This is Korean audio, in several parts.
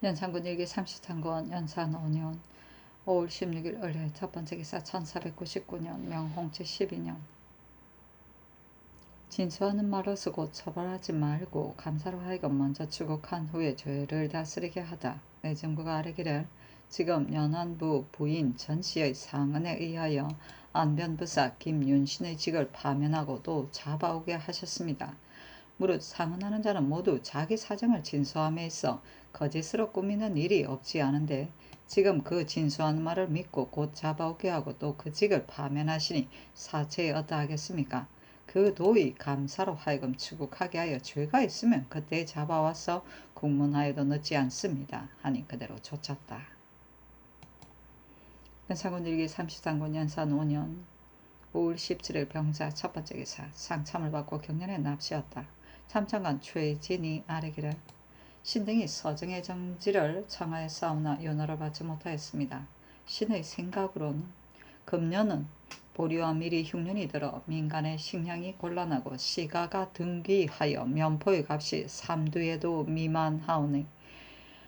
연산군 일기 33권 연산 5년 5월 16일 을해 첫번째 기사 1499년 명홍치 12년 진수하는 말로서 곧 처벌하지 말고 감사로 하여금 먼저 추국한 후에 죄를 다스리게 하다. 내 정부가 아뢰기를 지금 연안부 부인 전씨의 상언에 의하여 안변부사 김윤신의 직을 파면하고 또 잡아오게 하셨습니다. 무릇 상언하는 자는 모두 자기 사정을 진수함에 있어 거짓으로 꾸미는 일이 없지 않은데 지금 그 진수하는 말을 믿고 곧 잡아오게 하고 또 그 직을 파면하시니 사체에 어떠하겠습니까? 그 도의 감사로 하여금 추국하게 하여 죄가 있으면 그때 잡아와서 국문하여도 늦지 않습니다. 하니 그대로 쫓았다. 연산군 일기 33군 연산 5년 5월 17일 병자 첫번째 기사 상참을 받고 경련에 납시었다. 참참관 최진이 아뢰기를 신등이 서정의 정지를 청하에 싸우나 윤호를 받지 못하였습니다. 신의 생각으로는 금년은 보리와 밀이 흉년이 들어 민간의 식량이 곤란하고 시가가 등귀하여 면포의 값이 3두에도 미만하오니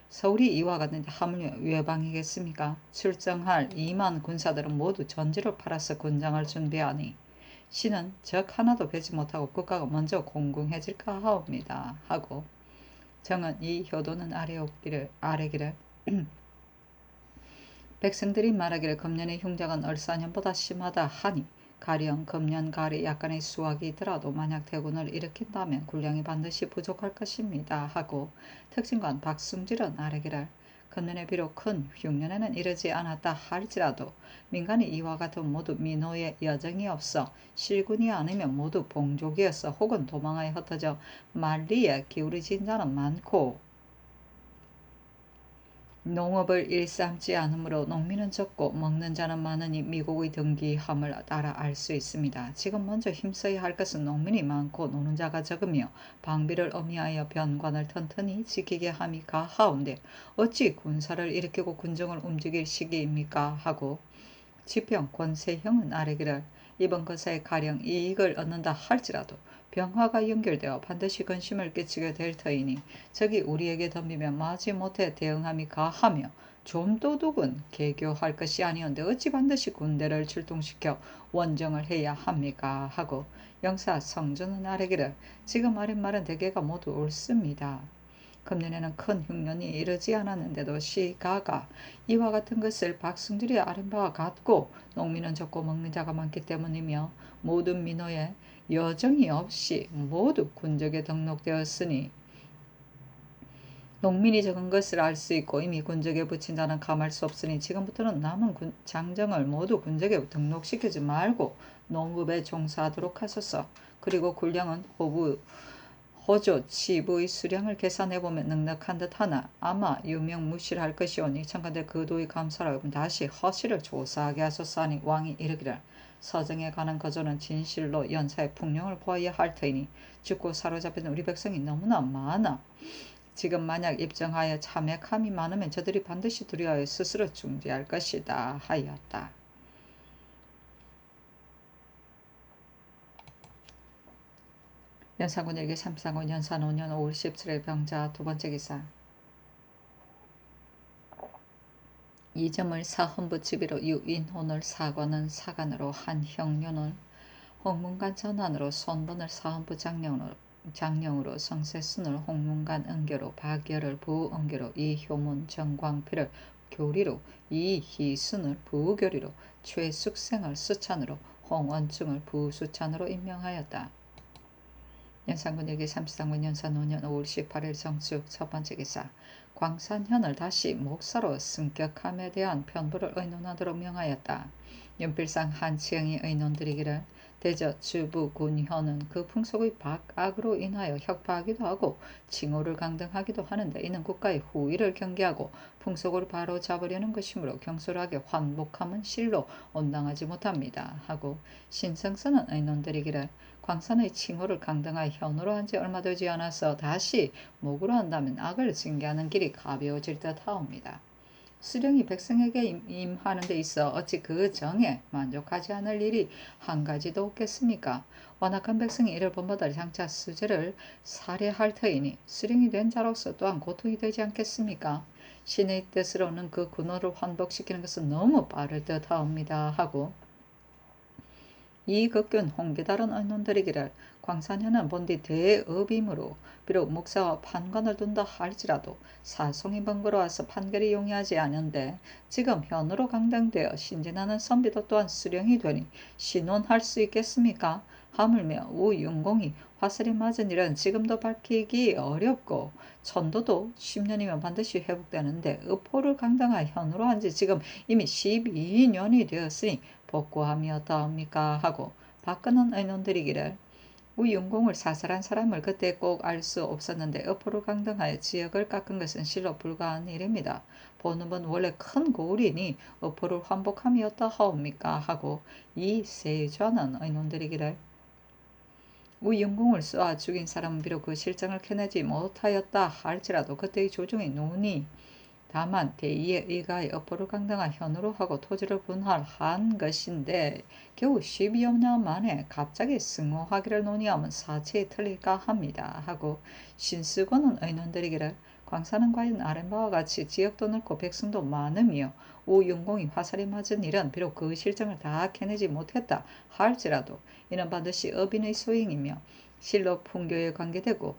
서울이 이와 같은데 하물며 외방이겠습니까? 출정할 2만 군사들은 모두 전지를 팔아서 군장을 준비하니 신은 적 하나도 배지 못하고 국가가 먼저 공공해질까 하옵니다. 하고 정은 이 효도는 아뢰기를 백성들이 말하기를 금년의 흉작은 얼사년보다 심하다 하니 가령 금년 가을에 약간의 수확이 있더라도 만약 대군을 일으킨다면 군량이 반드시 부족할 것입니다. 하고 특징관 박승질은 아뢰기를 금년에 비록 큰 흉년에는 이르지 않았다 할지라도 민간이 이와 같은 모두 민호의 여정이 없어 실군이 아니면 모두 봉족이었어 혹은 도망하여 흩어져 만리에 기울어진 자는 많고 농업을 일삼지 않으므로 농민은 적고 먹는 자는 많으니 미국의 등기함을 따라 알 수 있습니다. 지금 먼저 힘써야 할 것은 농민이 많고 노는 자가 적으며 방비를 의미하여 변관을 튼튼히 지키게 함이 가하온데 어찌 군사를 일으키고 군정을 움직일 시기입니까? 하고 지평 권세형은 아뢰기를 이번 것에 가령 이익을 얻는다 할지라도 병화가 연결되어 반드시 근심을 끼치게 될 터이니 적이 우리에게 덤비면 마지못해 대응함이 가하며 좀 도둑은 개교할 것이 아니온데 어찌 반드시 군대를 출동시켜 원정을 해야 합니까? 하고 영사 성준은 아뢰기를 지금 아랫 말은 대개가 모두 옳습니다. 금년에는 큰 흉년이 이르지 않았는데도 시가가 이와 같은 것을 박승들이 아는 바와 같고 농민은 적고 먹는 자가 많기 때문이며 모든 민호에 여정이 없이 모두 군적에 등록되었으니 농민이 적은 것을 알 수 있고 이미 군적에 붙인 자는 감할 수 없으니 지금부터는 남은 장정을 모두 군적에 등록시키지 말고 농업에 종사하도록 하소서. 그리고 군량은 호조 치부의 수량을 계산해보면 넉넉한 듯하나 아마 유명무실할 것이오니 청컨대 그 도의 감사로 다시 허실을 조사하게 하소서 하니 왕이 이르기를 서정에 관한 거조는 진실로 연사의 풍령을 보아야 할 터이니 죽고 사로잡힌 우리 백성이 너무나 많아 지금 만약 입정하여 참액함이 많으면 저들이 반드시 두려워하여 스스로 중지할 것이다 하였다. 연산군 일기 33권 연산 5년 5월 17일 병자 두번째 기사 이점을 사헌부 지비로 유인혼을 사관은 사관으로 한형륜을 홍문관 전환으로 손본을 사헌부 장령으로 성세순을 홍문관 은교로 박열을 부은교로 이효문 정광필을 교리로 이희순을 부교리로 최숙생을 수찬으로 홍원중을 부수찬으로 임명하였다. 연산군 일기 33군 연산 5년 5월 18일 정축 첫번째 기사 광산현을 다시 목사로 승격함에 대한 편부를 의논하도록 명하였다. 연필상 한치영이 의논드리기를 대저 주부 군현은 그 풍속의 박악으로 인하여 혁파하기도 하고 칭호를 강등하기도 하는데 이는 국가의 후위를 경계하고 풍속을 바로 잡으려는 것이므로 경솔하게 환복함은 실로 온당하지 못합니다. 하고 신성선은 의논드리기를 광산의 칭호를 강등하여 현으로 한 지 얼마 되지 않아서 다시 목으로 한다면 악을 징계하는 길이 가벼워질 듯하옵니다. 수령이 백성에게 임하는 데 있어 어찌 그 정에 만족하지 않을 일이 한 가지도 없겠습니까? 완악한 백성이 이를 본받아 장차 수재를 살해할 터이니 수령이 된 자로서 또한 고통이 되지 않겠습니까? 신의 뜻으로는 그 군호를 환복시키는 것은 너무 빠를 듯하옵니다 하고, 이극균 홍계다른 언론들이기를 광산현은 본디 대업이므로 비록 목사와 판관을 둔다 할지라도 사송이 번거로워서 판결이 용이하지 않은데 지금 현으로 강당되어 신진하는 선비도 또한 수령이 되니 신원할 수 있겠습니까? 하물며 우윤공이 화살이 맞은 일은 지금도 밝히기 어렵고 천도도 10년이면 반드시 회복되는데 의포를 강당하 현으로 한 지 지금 이미 12년이 되었으니 복구함이 어떠합니까? 하고, 박근은 의논드리기를 우윤공을 사살한 사람을 그때 꼭 알 수 없었는데 어포로 강등하여 지역을 깎은 것은 실로 불가한 일입니다. 본업은 원래 큰 고을이니 어포를 환복함이 어떠하옵니까? 하고, 이 세좌는 의논드리기를 우윤공을 쏘아 죽인 사람은 비록 그 실정을 캐내지 못하였다 할지라도 그때의 조정의 논의 다만 대의에 의가해 어포를 강당한 현으로 하고 토지를 분할한 것인데 겨우 12여 년 만에 갑자기 승호하기를 논의하면 사치에 틀릴까 합니다 하고, 신수건은 의논드리기를 광산은 과연 아랫바와 같이 지역도 넓고 백성도 많으며 우윤공이 화살이 맞은 일은 비록 그 실정을 다 캐내지 못했다 할지라도 이는 반드시 어빈의 소행이며 실로 풍교에 관계되고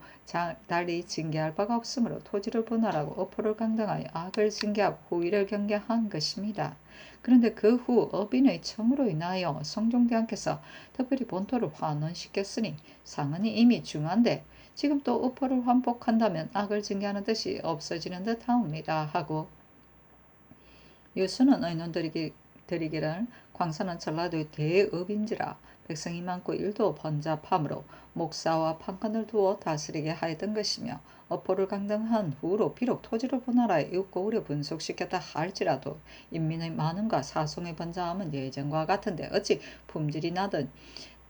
달리 징계할 바가 없으므로 토지를 분할하고 어포를 강당하여 악을 징계하고 후일을 경계한 것입니다. 그런데 그 후 어빈의 청으로 인하여 성종대왕께서 특별히 본토를 환원시켰으니 상흔이 이미 중한데 지금 또 어포를 환복한다면 악을 징계하는 뜻이 없어지는 듯하옵니다 하고, 유수는 의논드리기를 광산은 전라도의 대읍인지라 백성이 많고 일도 번잡하므로 목사와 판관을 두어 다스리게 하였던 것이며 어포를 강등한 후로 비록 토지를 분할하여 이웃고을에 분속시켰다 할지라도 인민의 많음과 사송의 번잡함은 예전과 같은데 어찌 품질이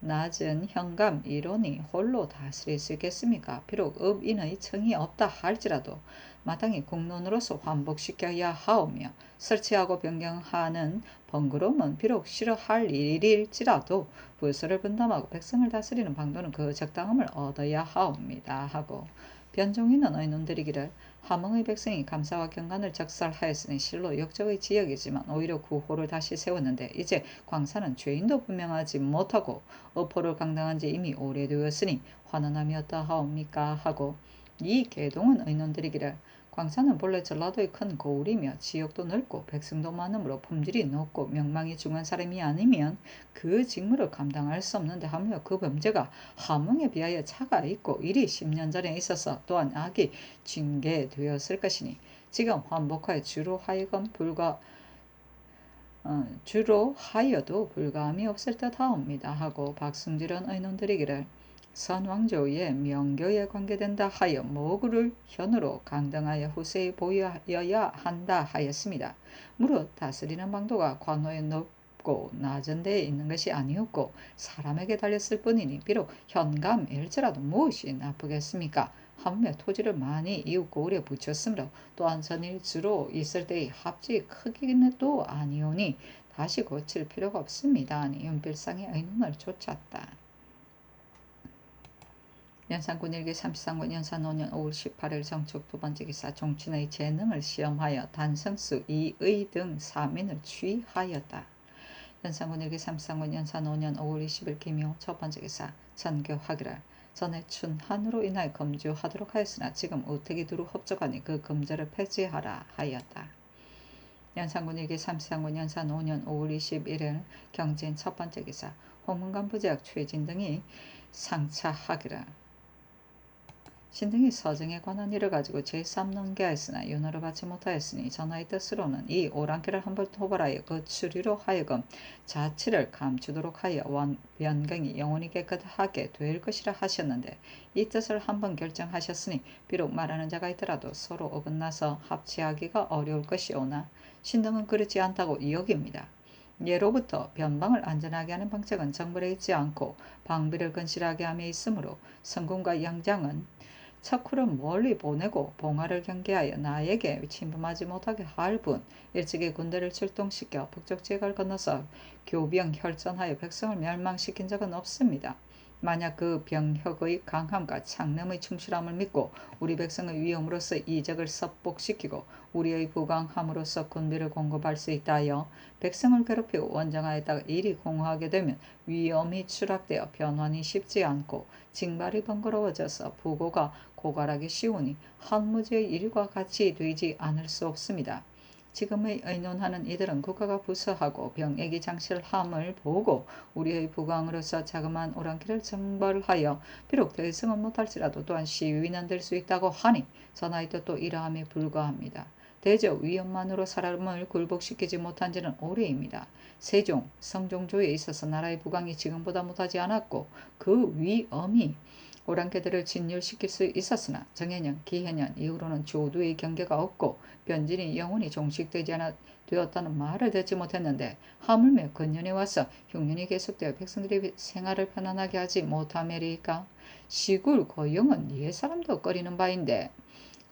낮은 현감 일원이 홀로 다스릴 수 있겠습니까? 비록 업인의 청이 없다 할지라도 마땅히 국론으로서 환복시켜야 하오며 설치하고 변경하는 번거로움은 비록 싫어할 일일지라도 부서를 분담하고 백성을 다스리는 방도는 그 적당함을 얻어야 하옵니다 하고, 변종인은 의논드리기를 함흥의 백성이 감사와 경관을 적살하였으니 실로 역적의 지역이지만 오히려 구호를 다시 세웠는데 이제 광산은 죄인도 분명하지 못하고 어포를 강당한 지 이미 오래되었으니 환원함이 어떠하옵니까 하고, 이 계동은 의논드리기를 광산은 본래 전라도의 큰 고을이며 지역도 넓고 백성도 많으므로 품질이 높고 명망이 중한 사람이 아니면 그 직무를 감당할 수 없는데 하며 그 범죄가 함흥에 비하여 차가 있고 일이 10년 전에 있어서 또한 악이 징계되었을 것이니 지금 환복하여 주로 하여도 불가함이 없을 듯하옵니다 하고, 박승질은 의논드리기를 선왕조의 명교에 관계된다 하여 모구를 현으로 강등하여 후세에 보여야 한다 하였습니다. 무릇 다스리는 방도가 관호에 높고 낮은 데에 있는 것이 아니었고 사람에게 달렸을 뿐이니 비록 현감일지라도 무엇이 나쁘겠습니까? 하물며 토지를 많이 이웃고을에 붙였으므로 또한 전일주로 있을 때의 합지 크기는 또 아니오니 다시 고칠 필요가 없습니다. 하니 윤필상의 의논을 좇았다. 연산군 일기 33권 연산 5년 5월 18일 정축 두번째 기사 종친의 재능을 시험하여 단성수 이의 등 3인을 취하였다. 연산군 일기 33권 연산 5년 5월 20일 김효 첫번째 기사 전교하기를 전에 춘한으로 인하여 금주하도록 하였으나 지금 우택이 두루 흡족하니 그 금제를 폐지하라 하였다. 연산군 일기 33권 연산 5년 5월 21일 경진 첫번째 기사 홍문관 부재학 최진 등이 상차하기를 신등이 서정에 관한 일을 가지고 제3논계하였으나 윤호를 받지 못하였으니 전하의 뜻으로는 이 오랑캐를 한번 토벌하여 그 추리로 하여금 자치를 감추도록 하여 변경이 영원히 깨끗하게 될 것이라 하셨는데 이 뜻을 한번 결정하셨으니 비록 말하는 자가 있더라도 서로 어긋나서 합치하기가 어려울 것이오나 신등은 그렇지 않다고 여깁니다. 예로부터 변방을 안전하게 하는 방책은 정벌에 있지 않고 방비를 건실하게 함에 있으므로 성군과 양장은 척후를 멀리 보내고 봉화를 경계하여 나에게 침범하지 못하게 할 뿐 일찍이 군대를 출동시켜 북쪽 지역을 건너서 교병 혈전하여 백성을 멸망시킨 적은 없습니다. 만약 그 병혁의 강함과 창념의 충실함을 믿고 우리 백성의 위험으로서 이적을 섭복시키고 우리의 부강함으로써 군비를 공급할 수 있다 하여 백성을 괴롭히고 원정하였다가 일이 공허하게 되면 위험이 추락되어 변환이 쉽지 않고 징발이 번거로워져서 부고가 고갈하기 쉬우니 한무지의 일과 같이 되지 않을 수 없습니다. 지금의 의논하는 이들은 국가가 부수하고 병액이 장실함을 보고 우리의 부강으로서 자그마한 오랑캐를 정벌하여 비록 대승은 못할지라도 또한 시위는 될 수 있다고 하니 전하이도 또 이러함에 불과합니다. 대저 위험만으로 사람을 굴복시키지 못한 지는 오래입니다. 세종, 성종조에 있어서 나라의 부강이 지금보다 못하지 않았고 그 위험이 오랑캐들을 진멸시킬 수 있었으나 정해년, 기해년 이후로는 조두의 경계가 없고 변진이 영원히 종식되지 않아 되었다는 말을 듣지 못했는데 하물며 근년에 와서 흉년이 계속되어 백성들의 생활을 편안하게 하지 못하매리까. 시굴 고용은 옛사람도 꺼리는 바인데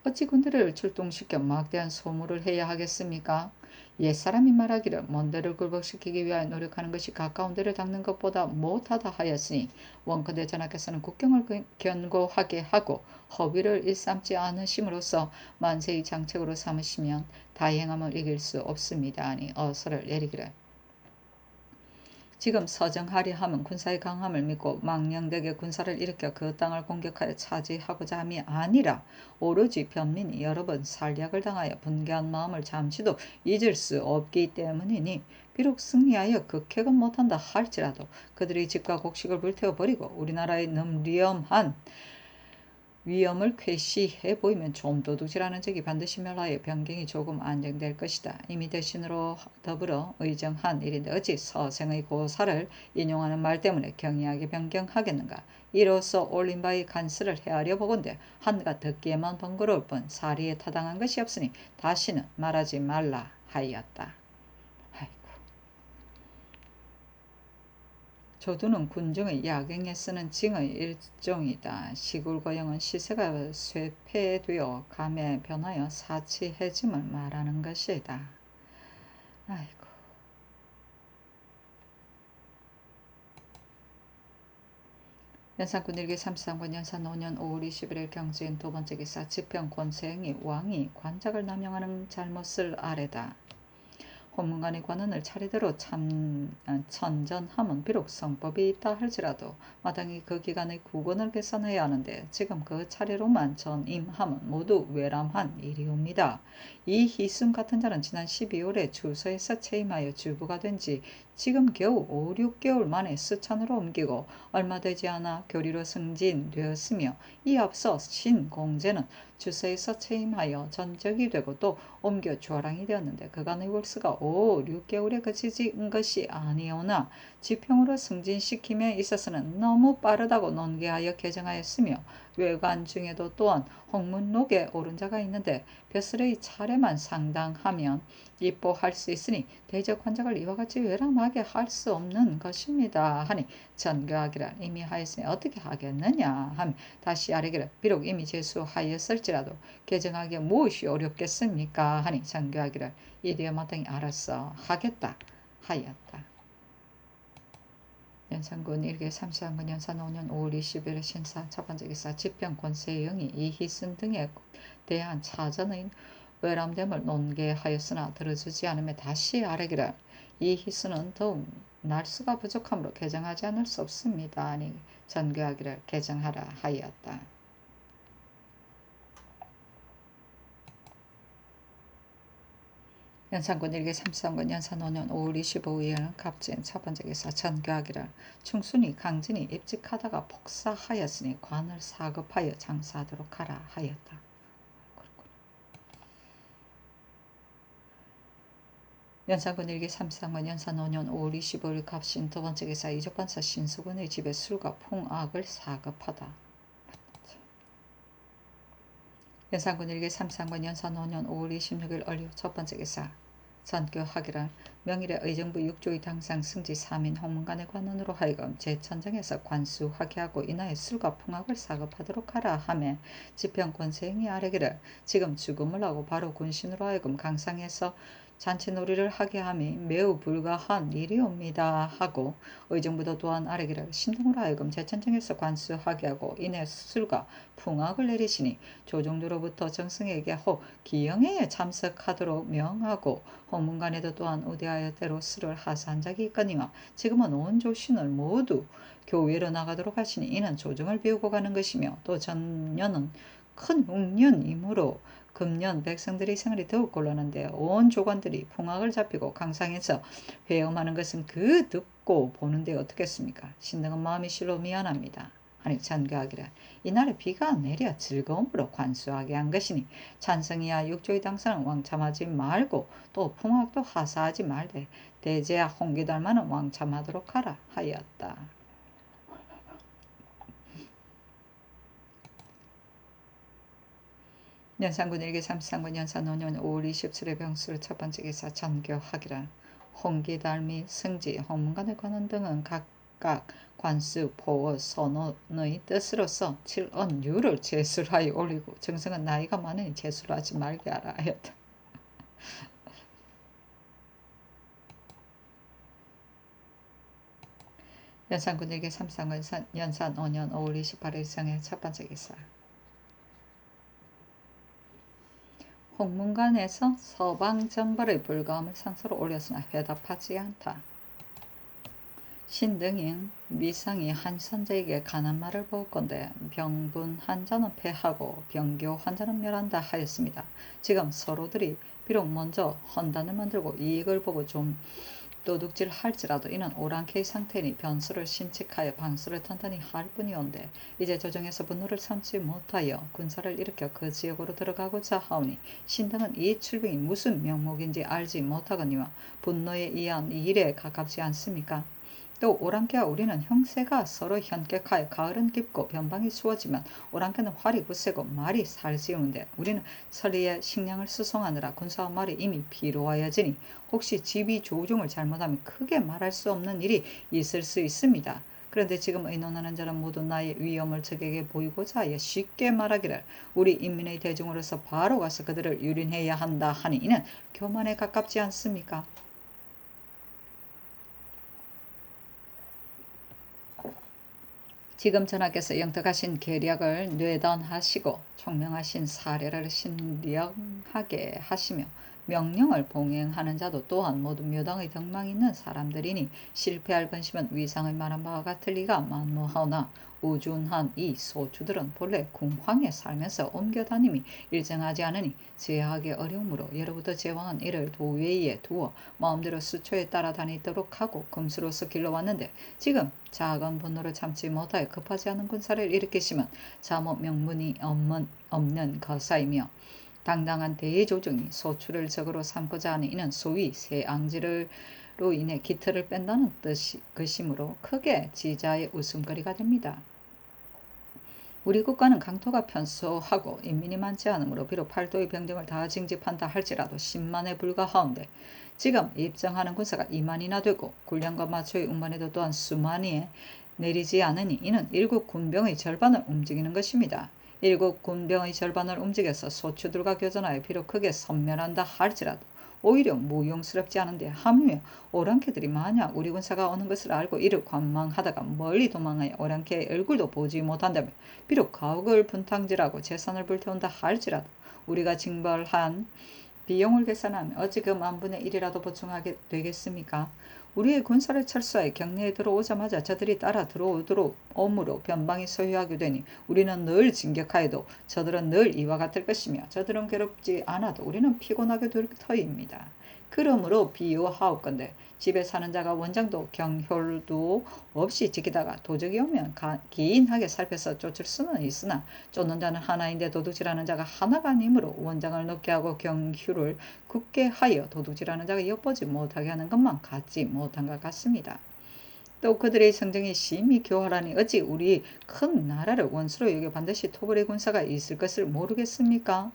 어찌 군대를 출동시켜 막대한 소모를 해야 하겠습니까? 옛사람이 말하기를 먼 데를 굴복시키기 위하여 노력하는 것이 가까운 데를 닦는 것보다 못하다 하였으니 원컨대 전하께서는 국경을 견고하게 하고 허위를 일삼지 않으심으로써 만세의 장책으로 삼으시면 다행함을 이길 수 없습니다. 하니 어서를 내리기를. 지금 서정하려 함은 군사의 강함을 믿고 망령되게 군사를 일으켜 그 땅을 공격하여 차지하고자 함이 아니라 오로지 변민이 여러 번 살약을 당하여 분개한 마음을 잠시도 잊을 수 없기 때문이니 비록 승리하여 극획은 못한다 할지라도 그들의 집과 곡식을 불태워버리고 우리나라의 넘리엄한 위험을 쾌시해 보이면 좀 도둑질하는 적이 반드시 멸하여 변경이 조금 안정될 것이다. 이미 대신으로 더불어 의정한 일인데 어찌 서생의 고사를 인용하는 말 때문에 경이하게 변경하겠는가. 이로써 올린 바의 간수를 헤아려 보건대 한가 듣기에만 번거로울 뿐 사리에 타당한 것이 없으니 다시는 말하지 말라 하였다. 조두는 군중의 야경에 쓰는 징의 일종이다. 시굴거영은 시세가 쇠폐되어 감에 변하여 사치해짐을 말하는 것이다. 아이고. 연산군 일기 33권 연산 5년 5월 21일 경주인 두 번째 기사 지평 권세행이 왕이 관작을 남용하는 잘못을 아래다. 혼문관의 관원을 차례대로 천전함은 비록 성법이 있다 할지라도 마땅히 그 기간의 구건을 개선해야 하는데 지금 그 차례로만 전임함은 모두 외람한 일이옵니다. 이 희순 같은 자는 지난 12월에 주서에서 채임하여 주부가 된 지 지금 겨우 5, 6개월 만에 수찬으로 옮기고 얼마 되지 않아 교리로 승진되었으며 이 앞서 신공제는 주서에서 채임하여 전적이 되고 또 옮겨 주화랑이 되었는데 그간의 월수가 5, 6개월에 그치진 것이 아니오나 지평으로 승진시킴에 있어서는 너무 빠르다고 논개하여 개정하였으며 외관 중에도 또한 홍문록에 오른 자가 있는데 벼슬의 차례만 상당하면 입보할 수 있으니 대적 환작을 이와 같이 외람하게 할 수 없는 것입니다. 하니 전교하기를 이미 하였으니 어떻게 하겠느냐 하며 다시 아뢰기를 비록 이미 제수하였을지라도 개정하기에 무엇이 어렵겠습니까 하니 전교하기를 이리야 마땅히 알았어 하겠다 하였다. 연산군 일개 33군 연산 5년 5월 20일 신사 첫번째 기사 지평 권세영이 이희순 등에 대한 차전의 외람됨을 논개하였으나 들어주지 않으며 다시 아뢰기를 이희순은 더욱 날수가 부족하므로 개정하지 않을 수 없습니다. 아니 전교하기를 개정하라 하였다. 연산군 일기 33군 연산 5년 5월 25일 갑진 첫번째 기사 전교하기를 충순이 강진이 입직하다가 폭사하였으니 관을 사급하여 장사하도록 하라 하였다. 연산군 일기 33군 연산 5년 5월 25일 갑신 두번째 기사 이족관사 신수군의 집에 술과 풍악을 사급하다. 연산군 일기 33군 연산 5년 5월 26일 얼류 첫번째 기사 전교하기를 명일의 의정부 6조의 당상 승지 3인 홍문관의 관원으로 하여금 제천정에서 관수하게 하고 이나의 술과 풍악을 사급하도록 하라 하며 지평권세행이 아뢰기를 지금 죽음을 하고 바로 군신으로 하여금 강상에서 잔치놀이를 하게 함이 매우 불가한 일이옵니다 하고 의정부도 또한 아뢰기를 신등으로 하여금 제천정에서 관수하게 하고 이내 술과 풍악을 내리시니 조정도로부터 정승에게 혹 기영회에 참석하도록 명하고 홍문관에도 또한 우대하여 때로 술을 하사한 적이 있거니와 지금은 온 조신을 모두 교회로 나가도록 하시니 이는 조정을 비우고 가는 것이며 또 전년은 큰 흉년이므로 금년 백성들의 생활이 더욱 곤란한데 온 조관들이 풍악을 잡히고 강상에서 회음하는 것은 그 듣고 보는데 어떻겠습니까? 신등은 마음이 실로 미안합니다. 아니 전교하기를 이날에 비가 내려 즐거움으로 관수하게 한 것이니 찬성이야 육조의 당사는 왕참하지 말고 또 풍악도 하사하지 말되 대제야 홍기달만은 왕참하도록 하라 하였다. 연산군 일기 33군 연산 5년 5월 27일 병수를 첫 번째 기사 전교하기라. 홍기달 및 승지, 홍문관의 관원 등은 각각 관수, 보어, 선원의 뜻으로서 7언유를 제술하여 올리고 정성은 나이가 많으니 제술하지 말게 하라 하였다. 연산군 일기 33군 연산 5년 5월 28일 성의 첫 번째 기사. 홍문관에서 서방정벌의 불가함을 상소로 올렸으나 회답하지 않다. 신등인 미상이 한 선제에게 간한 말을 보건대 병분 환자는 패하고 병교 환자는 멸한다 하였습니다. 지금 서로들이 비록 먼저 헌단을 만들고 이익을 보고 좀 도둑질 할지라도 이는 오랑캐의 상태니 변수를 신칙하여 방수를 탄탄히 할 뿐이온데 이제 조정에서 분노를 참지 못하여 군사를 일으켜 그 지역으로 들어가고자 하오니 신등은 이 출兵이 무슨 명목인지 알지 못하거니와 분노에 의한 일에 가깝지 않습니까? 또 오랑캐와 우리는 형세가 서로 현격하여 가을은 깊고 변방이 추워지면 오랑캐는 활이 굳세고 말이 살찌우는데 우리는 서리에 식량을 수송하느라 군사와 말이 이미 피로하여지니 혹시 집이 조종을 잘못하면 크게 말할 수 없는 일이 있을 수 있습니다. 그런데 지금 의논하는 자는 모두 나의 위엄을 적에게 보이고자 하여 쉽게 말하기를 우리 인민의 대중으로서 바로 가서 그들을 유린해야 한다 하니 이는 교만에 가깝지 않습니까? 지금 전하께서 영특하신 계략을 뇌단하시고 총명하신 사례를 신령하게 하시며 명령을 봉행하는 자도 또한 모두 묘당의 덕망이 있는 사람들이니 실패할 근심은 위상의 말한 바와 같을 리가 만무하오나 우준한 이 소추들은 본래 궁황에 살면서 옮겨다님이 일정하지 않으니 제하기 어려우므로 예로부터 제왕은 이를 도외에 두어 마음대로 수초에 따라다니도록 하고 금수로서 길러왔는데 지금 작은 분노를 참지 못하여 급하지 않은 군사를 일으키시면 자모 명분이 없는 거사이며 당당한 대조정이 소출을 적으로 삼고자 하니 이는 소위 새앙지로 인해 기틀을 뺀다는 것이므로 크게 지자의 웃음거리가 됩니다. 우리 국가는 강토가 편소하고 인민이 많지 않으므로 비록 팔도의 병정을 다 징집한다 할지라도 10만에 불과하온데 지금 입정하는 군사가 2만이나 되고 군량과 마초의 운반에도 또한 수만이에 내리지 않으니 이는 일국 군병의 절반을 움직이는 것입니다. 일국 군병의 절반을 움직여서 소추들과 교전하여 비록 크게 섬멸한다 할지라도 오히려 무용스럽지 않은데 하물며 오랑캐들이 만약 우리 군사가 오는 것을 알고 이를 관망하다가 멀리 도망하여 오랑캐의 얼굴도 보지 못한다면 비록 가옥을 분탕질하고 재산을 불태운다 할지라도 우리가 징벌한 비용을 계산하면 어찌 그 만분의 1이라도 보충하게 되겠습니까? 우리의 군사를 철수하여 경내에 들어오자마자 저들이 따라 들어오도록 오므로 변방이 소유하게 되니 우리는 늘 진격하여도 저들은 늘 이와 같을 것이며 저들은 괴롭지 않아도 우리는 피곤하게 될 터입니다. 그러므로 비유하옵건대 집에 사는 자가 원장도 경혈도 없이 지키다가 도적이 오면 기인하게 살펴서 쫓을 수는 있으나 쫓는 자는 하나인데 도둑질하는 자가 하나가 아니므로 원장을 높게 하고 경휴를 굳게 하여 도둑질하는 자가 엿보지 못하게 하는 것만 갖지 못한 것 같습니다. 또 그들의 성정이 심히 교활하니 어찌 우리 큰 나라를 원수로 여겨 반드시 토벌의 군사가 있을 것을 모르겠습니까?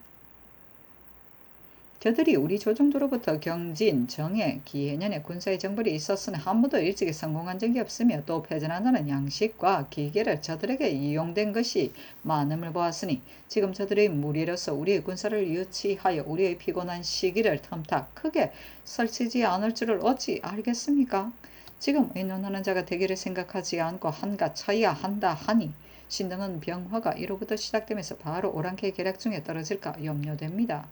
저들이 우리 조정조로부터 경진, 정예, 기해년의 군사의 정벌이 있었으나 한 번도 일찍이 성공한 적이 없으며 또 패전한다는 양식과 기계를 저들에게 이용된 것이 많음을 보았으니 지금 저들의 무리로서 우리의 군사를 유치하여 우리의 피곤한 시기를 텀타 크게 설치지 않을 줄을 어찌 알겠습니까? 지금 의논하는 자가 되기를 생각하지 않고 한가 쳐야 한다 하니 신등은 병화가 이로부터 시작되면서 바로 오랑캐 계략 중에 떨어질까 염려됩니다.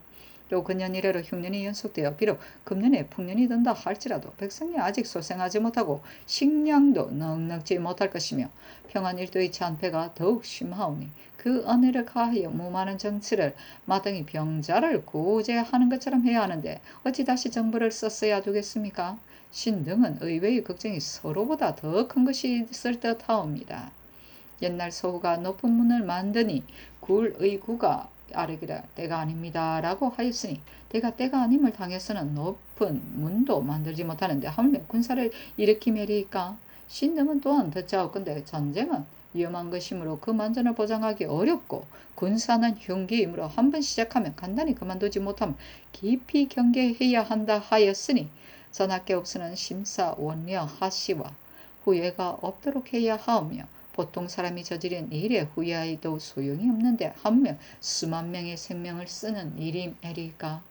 또 근년 이래로 흉년이 연속되어 비록 금년에 풍년이 든다 할지라도 백성이 아직 소생하지 못하고 식량도 넉넉지 못할 것이며 평안일도의 잔패가 더욱 심하오니 그 은혜를 가하여 무많은 정치를 마땅히 병자를 구제하는 것처럼 해야 하는데 어찌 다시 정부를 썼어야 되겠습니까? 신등은 의외의 걱정이 서로보다 더 큰 것이 있을 듯하옵니다. 옛날 서구가 높은 문을 만드니 굴의 구가 아르기라 때가 아닙니다 라고 하였으니 때가 아님을 당해서는 높은 문도 만들지 못하는데 하물며 군사를 일으키매리까? 신등은 또한 듣자옵건대 전쟁은 위험한 것이므로 그 만전을 보장하기 어렵고 군사는 흉기이므로 한번 시작하면 간단히 그만두지 못하면 깊이 경계해야 한다 하였으니 전학계 없으는 심사원려 하시와 후회가 없도록 해야 하오며 보통 사람이 저지른 일에 후회하여도 소용이 없는데 하물며 수만 명의 생명을 쓰는 일임에리까?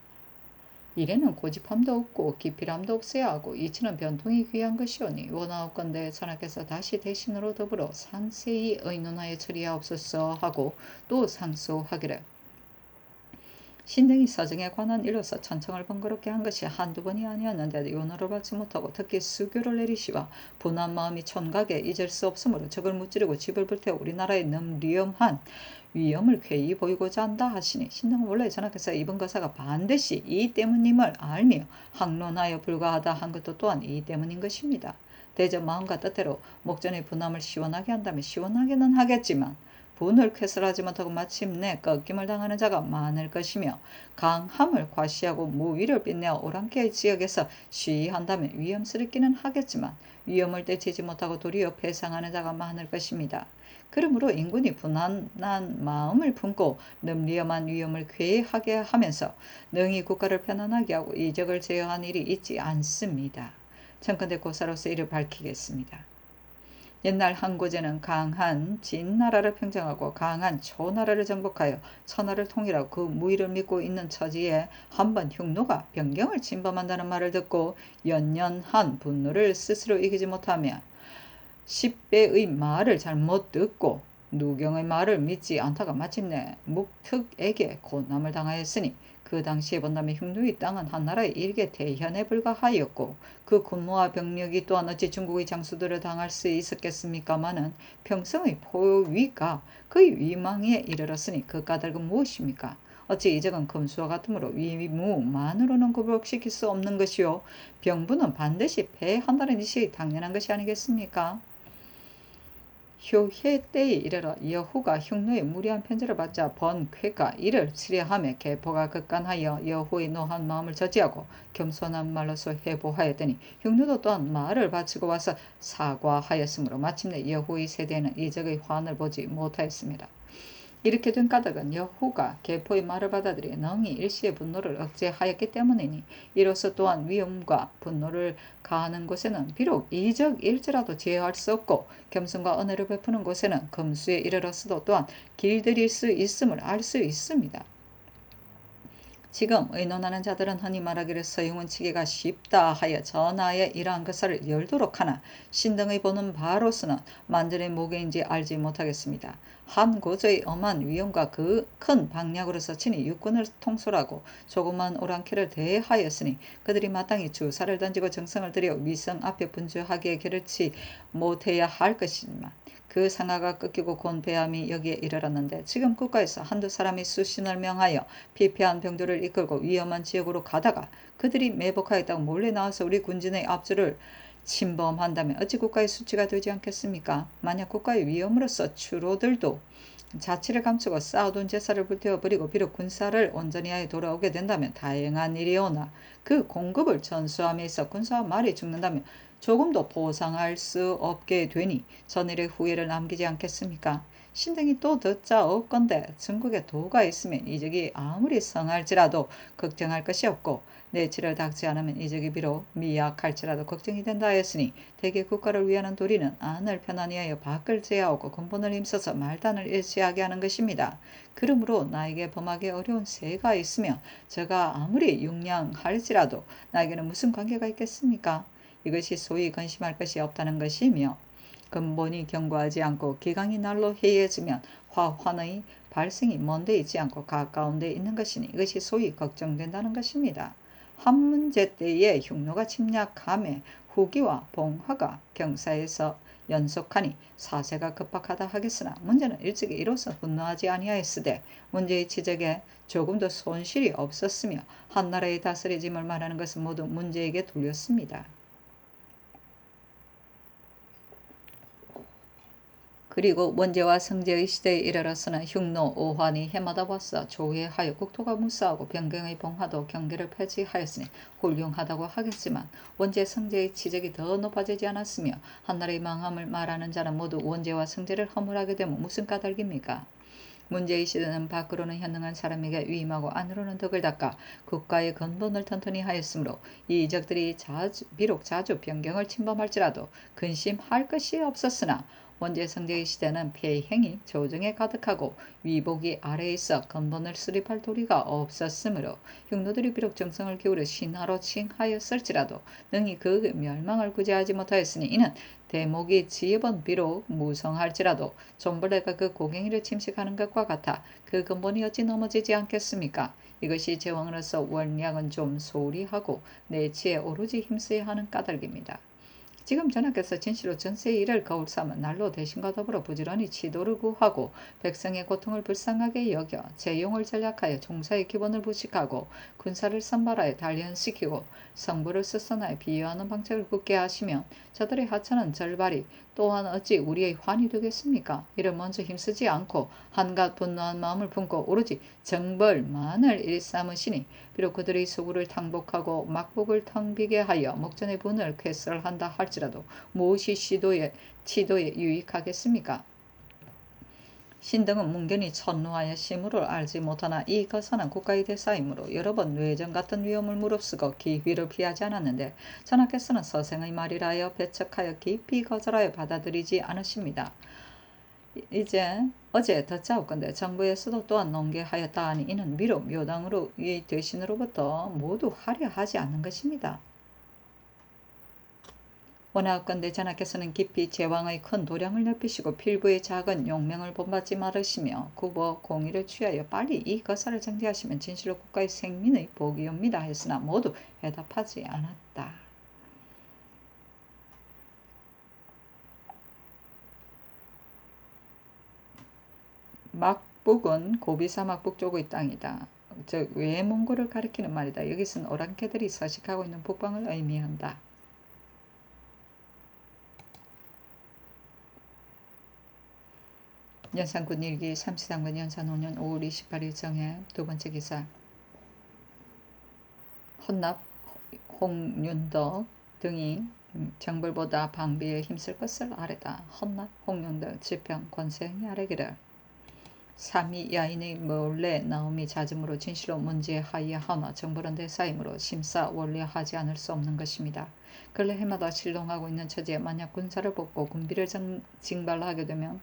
일에는 고집함도 없고 기필함도 없어야 하고 이치는 변통이 귀한 것이오니 원하옵건대 전하께서 다시 대신으로 더불어 상세히 의논하여 처리하옵소서 하고 또 상소하기를 신등이 서정에 관한 일로서 천청을 번거롭게 한 것이 한두 번이 아니었는데 윤호를 받지 못하고 특히 수교를 내리시와 분한 마음이 촌각에 잊을 수 없으므로 적을 무찌르고 집을 불태워 우리나라의 넘리엄한 위험을 괴히 보이고자 한다 하시니 신등은 원래 전하께서 입은 거사가 반드시 이 때문임을 알며 항론하여 불가하다 한 것도 또한 이 때문인 것입니다. 대저 마음과 뜻대로 목전의 분함을 시원하게 한다면 시원하게는 하겠지만 분을 쾌설하지 못하고 마침내 꺾임을 당하는 자가 많을 것이며 강함을 과시하고 무위를 빛내어 오랑캐 지역에서 시위한다면 위험스럽기는 하겠지만 위험을 떼치지 못하고 도리어 패상하는 자가 많을 것입니다. 그러므로 인군이 분한한 마음을 품고 늠리엄한 위험을 괴하게 하면서 능히 국가를 편안하게 하고 이적을 제어한 일이 있지 않습니다. 청컨대 고사로서 이를 밝히겠습니다. 옛날 한고제는 강한 진나라를 평정하고 강한 초나라를 정복하여 천하를 통일하고 그 무의를 믿고 있는 처지에 한번 흉노가 변경을 침범한다는 말을 듣고 연연한 분노를 스스로 이기지 못하며 10배의 말을 잘못 듣고 누경의 말을 믿지 않다가 마침내 묵특에게 고난을 당하였으니 그 당시에 본다면 흉노의 땅은 한나라의 일개 대현에 불과하였고 그 군무와 병력이 또한 어찌 중국의 장수들을 당할 수 있었겠습니까마는 평성의 포위가 그의 위망에 이르렀으니 그 까닭은 무엇입니까? 어찌 이적은 금수와 같으므로 위무만으로는 굽복시킬 수 없는 것이요 병부는 반드시 패한다는 것이 당연한 것이 아니겠습니까? 효해 때에 이르러 여호가 흉노의 무리한 편지를 받자 번쾌가 이를 치려하며 계포가 극간하여 여호의 노한 마음을 저지하고 겸손한 말로서 회보하였더니 흉노도 또한 말을 바치고 와서 사과하였으므로 마침내 여호의 세대에는 이적의 환을 보지 못하였습니다. 이렇게 된 까닭은 여호가 계포의 말을 받아들여 능히 일시의 분노를 억제하였기 때문이니 이로써 또한 위험과 분노를 가하는 곳에는 비록 이적일지라도 제어할 수 없고 겸손과 은혜를 베푸는 곳에는 금수에 이르렀어도 또한 길들일 수 있음을 알 수 있습니다. 지금 의논하는 자들은 흔히 말하기를 서용은 치기가 쉽다 하여 전하에 이러한 것을 열도록 하나 신등의 보는 바로서는 만전의 무게인지 알지 못하겠습니다. 한 고저의 엄한 위험과 그 큰 방략으로서 친히 육군을 통솔하고 조그만 오랑캐를 대하였으니 그들이 마땅히 주사를 던지고 정성을 들여 위성 앞에 분주하게 겨루지 못해야 할 것이지만 그 상하가 꺾이고 곤패함이 여기에 이르렀는데 지금 국가에서 한두 사람이 수신을 명하여 피폐한 병들을 이끌고 위험한 지역으로 가다가 그들이 매복하였다고 몰래 나와서 우리 군진의 앞줄을 침범한다면 어찌 국가의 수치가 되지 않겠습니까? 만약 국가의 위험으로서 추로들도 자치를 감추고 쌓아둔 제사를 불태워버리고 비록 군사를 온전히 하여 돌아오게 된다면 다행한 일이오나 그 공급을 전수함에 있어 군사와 말이 죽는다면 조금도 보상할 수 없게 되니 전일의 후회를 남기지 않겠습니까? 신등이 또 듣자 없건대 전국에 도가 있으면 이적이 아무리 성할지라도 걱정할 것이 없고 내치를 닥지 않으면 이적이 비록 미약할지라도 걱정이 된다 하였으니 대개 국가를 위하는 도리는 안을 편안히 하여 밖을 제하고 근본을 힘써서 말단을 일치하게 하는 것입니다. 그러므로 나에게 범하기 어려운 새가 있으며 저가 아무리 용량할지라도 나에게는 무슨 관계가 있겠습니까? 이것이 소위 근심할 것이 없다는 것이며 근본이 견고하지 않고 기강이 날로 해이해지면 화환의 발생이 먼데 있지 않고 가까운 데 있는 것이니 이것이 소위 걱정된다는 것입니다. 한 문제 때에 흉노가 침략함에 후기와 봉화가 경사에서 연속하니 사세가 급박하다 하겠으나 문제는 일찍이 이로써 분노하지 아니하였으되 문제의 지적에 조금도 손실이 없었으며 한 나라의 다스려짐을 말하는 것은 모두 문제에게 돌렸습니다. 그리고 원제와 성제의 시대에 이르러서는 흉노, 오환이 해마다 왔어 조회하여 국토가 무사하고 변경의 봉화도 경계를 폐지하였으니 훌륭하다고 하겠지만 원제 성제의 지적이 더 높아지지 않았으며 한나라의 망함을 말하는 자는 모두 원제와 성제를 허물하게 되면 무슨 까닭입니까? 문제의 시대는 밖으로는 현능한 사람에게 위임하고 안으로는 덕을 닦아 국가의 근본을 튼튼히 하였으므로 이 이적들이 비록 자주 변경을 침범할지라도 근심할 것이 없었으나 원제 성제의 시대는 폐행이 조정에 가득하고 위복이 아래에 있어 근본을 수립할 도리가 없었으므로 흉노들이 비록 정성을 기울여 신하로 칭하였을지라도 능히 그 멸망을 구제하지 못하였으니 이는 대목이 지혜본 비록 무성할지라도 존벌레가 그 고갱이를 침식하는 것과 같아 그 근본이 어찌 넘어지지 않겠습니까? 이것이 제왕으로서 원량은 좀 소홀히 하고 내치에 오로지 힘써야 하는 까닭입니다. 지금 전하께서 진실로 전세의 일을 거울 삼아 날로 대신과 더불어 부지런히 치도를 구하고 백성의 고통을 불쌍하게 여겨 재용을 전략하여 종사의 기본을 부식하고 군사를 선발하여 단련시키고 성부를 스선하여 비유하는 방책을 굳게 하시면 저들의 하찮은 절발이 또한 어찌 우리의 환이 되겠습니까? 이를 먼저 힘쓰지 않고 한갓 분노한 마음을 품고 오로지 정벌만을 일삼으시니 비록 그들의 수구를 탕복하고 막복을 텅 비게 하여 목전의 분을 쾌설한다 할지라도 무엇이 치도에 유익하겠습니까? 신등은 문견이 천노하여 심으로 알지 못하나 이 거사는 국가의 대사이므로 여러 번 뇌전 같은 위험을 무릅쓰고 기휘를 피하지 않았는데 전하께서는 서생의 말이라 하여 배척하여 깊이 거절하여 받아들이지 않으십니다. 이제 어제 듣자옵건대 정부에서도 또한 농계하였다 하니 이는 미로 묘당으로 이 대신으로부터 모두 하려 하지 않는 것입니다. 원하건대 전하께서는 깊이 제왕의 큰 도량을 넓히시고 필부의 작은 용명을 본받지 말으시며 국어 공의를 취하여 빨리 이 거사를 정지하시면 진실로 국가의 생민의 복이옵니다 했으나 모두 해답하지 않았다. 막북은 고비사 막북 쪽의 땅이다. 즉 외몽고를 가리키는 말이다. 여기서는 오랑캐들이 서식하고 있는 북방을 의미한다. 연산군 일기 33권 연산 5년 5월 28일 정해 두 번째 기사. 헌납, 홍윤덕 등이 정벌보다 방비에 힘쓸 것을 아뢰다. 헌납, 홍윤덕, 지평, 권세행이 아뢰기를 삼위 야인의 몰래 나옴이 잦음으로 진실로 문제하여하나 정벌은 대사이므로 심사 원리하지 않을 수 없는 것입니다. 근래 해마다 실롱하고 있는 처지에 만약 군사를 뽑고 군비를 징발하게 되면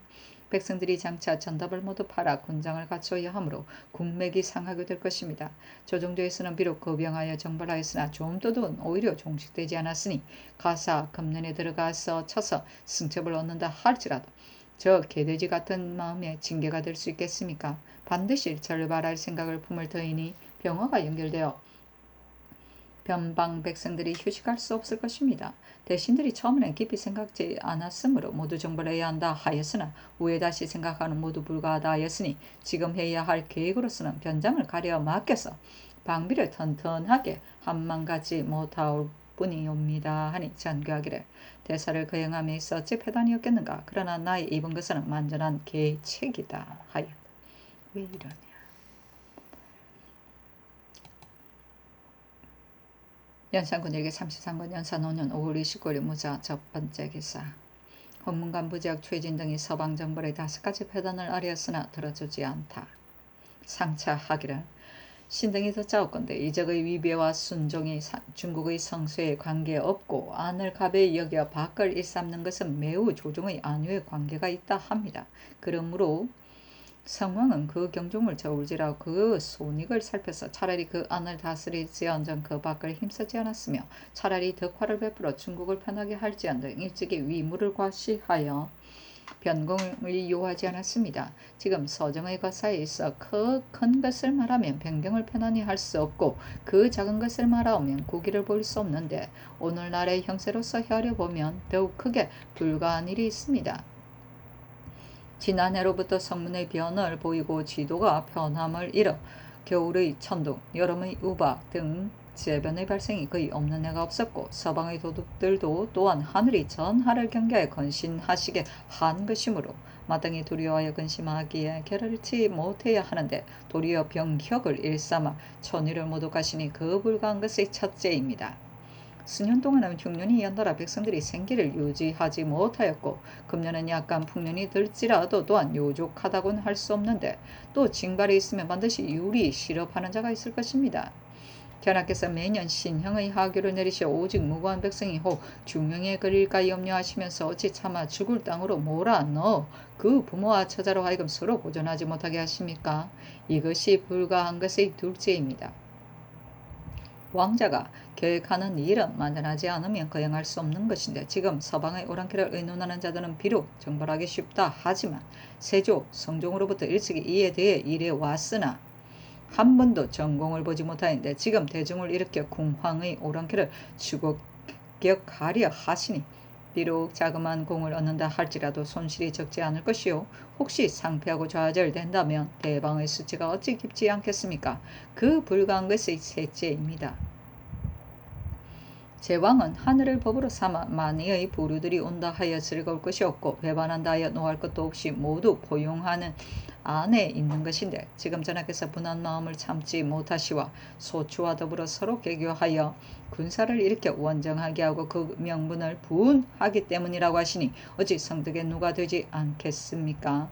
백성들이 장차 전답을 모두 팔아 군장을 갖춰야 하므로 국맥이 상하게 될 것입니다. 조정조에서는 비록 거병하여 정벌하였으나 좀도둑은 오히려 종식되지 않았으니 가사 금년에 들어가서 쳐서 승첩을 얻는다 할지라도 저 개돼지 같은 마음에 징계가 될 수 있겠습니까? 반드시 절발할 생각을 품을 터이니 병화가 연결되어 변방 백성들이 휴식할 수 없을 것입니다. 대신들이 처음에는 깊이 생각지 않았으므로 모두 정벌해야 한다 하였으나 후에 다시 생각하는 모두 불가하다 하였으니 지금 해야 할 계획으로서는 변장을 가려 맡겨서 방비를 튼튼하게 한망가지 못하올 뿐이옵니다 하니 전교하기를 대사를 거행함에 있어 어찌 패단이었겠는가. 그러나 나의 입은 것은 만전한 계책이다 하여. 왜 이러냐. 연산군 일기 33권 연산 5년 5월 29일 무자 첫 번째 기사. 헌문관부지학 최진 등이 서방정벌의 5가지 패단을 아뢰었으나 들어주지 않다. 상차하기를 신등이 듣자옵건대 이적의 위배와 순종이 중국의 성수에 관계없고 안을 가벼이 여겨 밖을 일삼는 것은 매우 조정의 안위에 관계가 있다 합니다. 그러므로 성왕은 그 경종을 저울질하고 그 손익을 살펴서 차라리 그 안을 다스릴지언정 그 밖을 힘쓰지 않았으며 차라리 덕화를 베풀어 중국을 편하게 할지언정 일찍이 위무를 과시하여 변공을 요하지 않았습니다. 지금 서정의 거사에 있어 큰 것을 말하면 변경을 편안히 할 수 없고 그 작은 것을 말하면 고기를 보일 수 없는데 오늘날의 형세로서 헤아려 보면 더욱 크게 불가한 일이 있습니다. 지난해로부터 성문의 변을 보이고 지도가 변함을 잃어 겨울의 천둥, 여름의 우박 등 재변의 발생이 거의 없는 해가 없었고 서방의 도둑들도 또한 하늘이 전하를 경계하여 근신하시게 한 것이므로 마땅히 두려워하여 근심하기에 게을치 못해야 하는데 도리어 병혁을 일삼아 천의를 모두 가시니 그 불가한 것의 첫째입니다. 수년 동안은 흉년이 연달아 백성들이 생기를 유지하지 못하였고 금년은 약간 풍년이 들지라도 또한 요족하다고는 할 수 없는데 또 징발이 있으면 반드시 유리 실업하는 자가 있을 것입니다. 견하께서 매년 신형의 하교를 내리시어 오직 무고한 백성이 혹 중령에 걸릴까 염려하시면서 어찌 차마 죽을 땅으로 몰아넣어 그 부모와 처자로 하여금 서로 보존하지 못하게 하십니까? 이것이 불가한 것의 둘째입니다. 왕자가 계획하는 일은 만연하지 않으면 거행할 수 없는 것인데 지금 서방의 오랑캐를 의논하는 자들은 비록 정벌하기 쉽다 하지만 세조, 성종으로부터 일찍이 이에 대해 일해 왔으나 한 번도 전공을 보지 못하는데 지금 대중을 일으켜 궁황의 오랑캐를 추격하려 하시니 비록 자그마한 공을 얻는다 할지라도 손실이 적지 않을 것이요. 혹시 상패하고 좌절된다면 대방의 수치가 어찌 깊지 않겠습니까? 그 불가한 것의 셋째입니다. 제왕은 하늘을 법으로 삼아 만의의 부류들이 온다 하여 즐거울 것이 없고 배반한다 하여 노할 것도 없이 모두 포용하는 안에 있는 것인데 지금 전하께서 분한 마음을 참지 못하시와 소추와 더불어 서로 개교하여 군사를 일으켜 원정하게 하고 그 명분을 부운하기 때문이라고 하시니 어찌 성덕에 누가 되지 않겠습니까?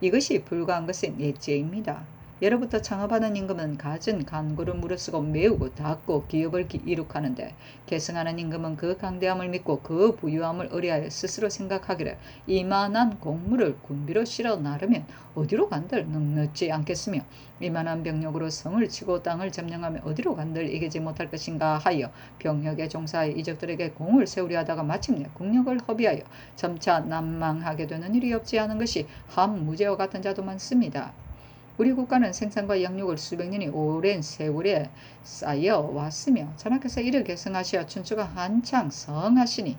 이것이 불가한 것의 넷째입니다. 예로부터 창업하는 임금은 갖은 간구를 무릅쓰고 메우고 닫고 기업을 이룩하는데 계승하는 임금은 그 강대함을 믿고 그 부유함을 의뢰하여 스스로 생각하기를 이만한 공물을 군비로 실어 나르면 어디로 간들 넉넉지 않겠으며 이만한 병력으로 성을 치고 땅을 점령하면 어디로 간들 이기지 못할 것인가 하여 병력에 종사하여 이적들에게 공을 세우려 하다가 마침내 국력을 허비하여 점차 난망하게 되는 일이 없지 않은 것이 함무제와 같은 자도 많습니다. 우리 국가는 생산과 양육을 수백 년이 오랜 세월에 쌓여 왔으며 전하께서 이를 계승하시어 춘추가 한창 성하시니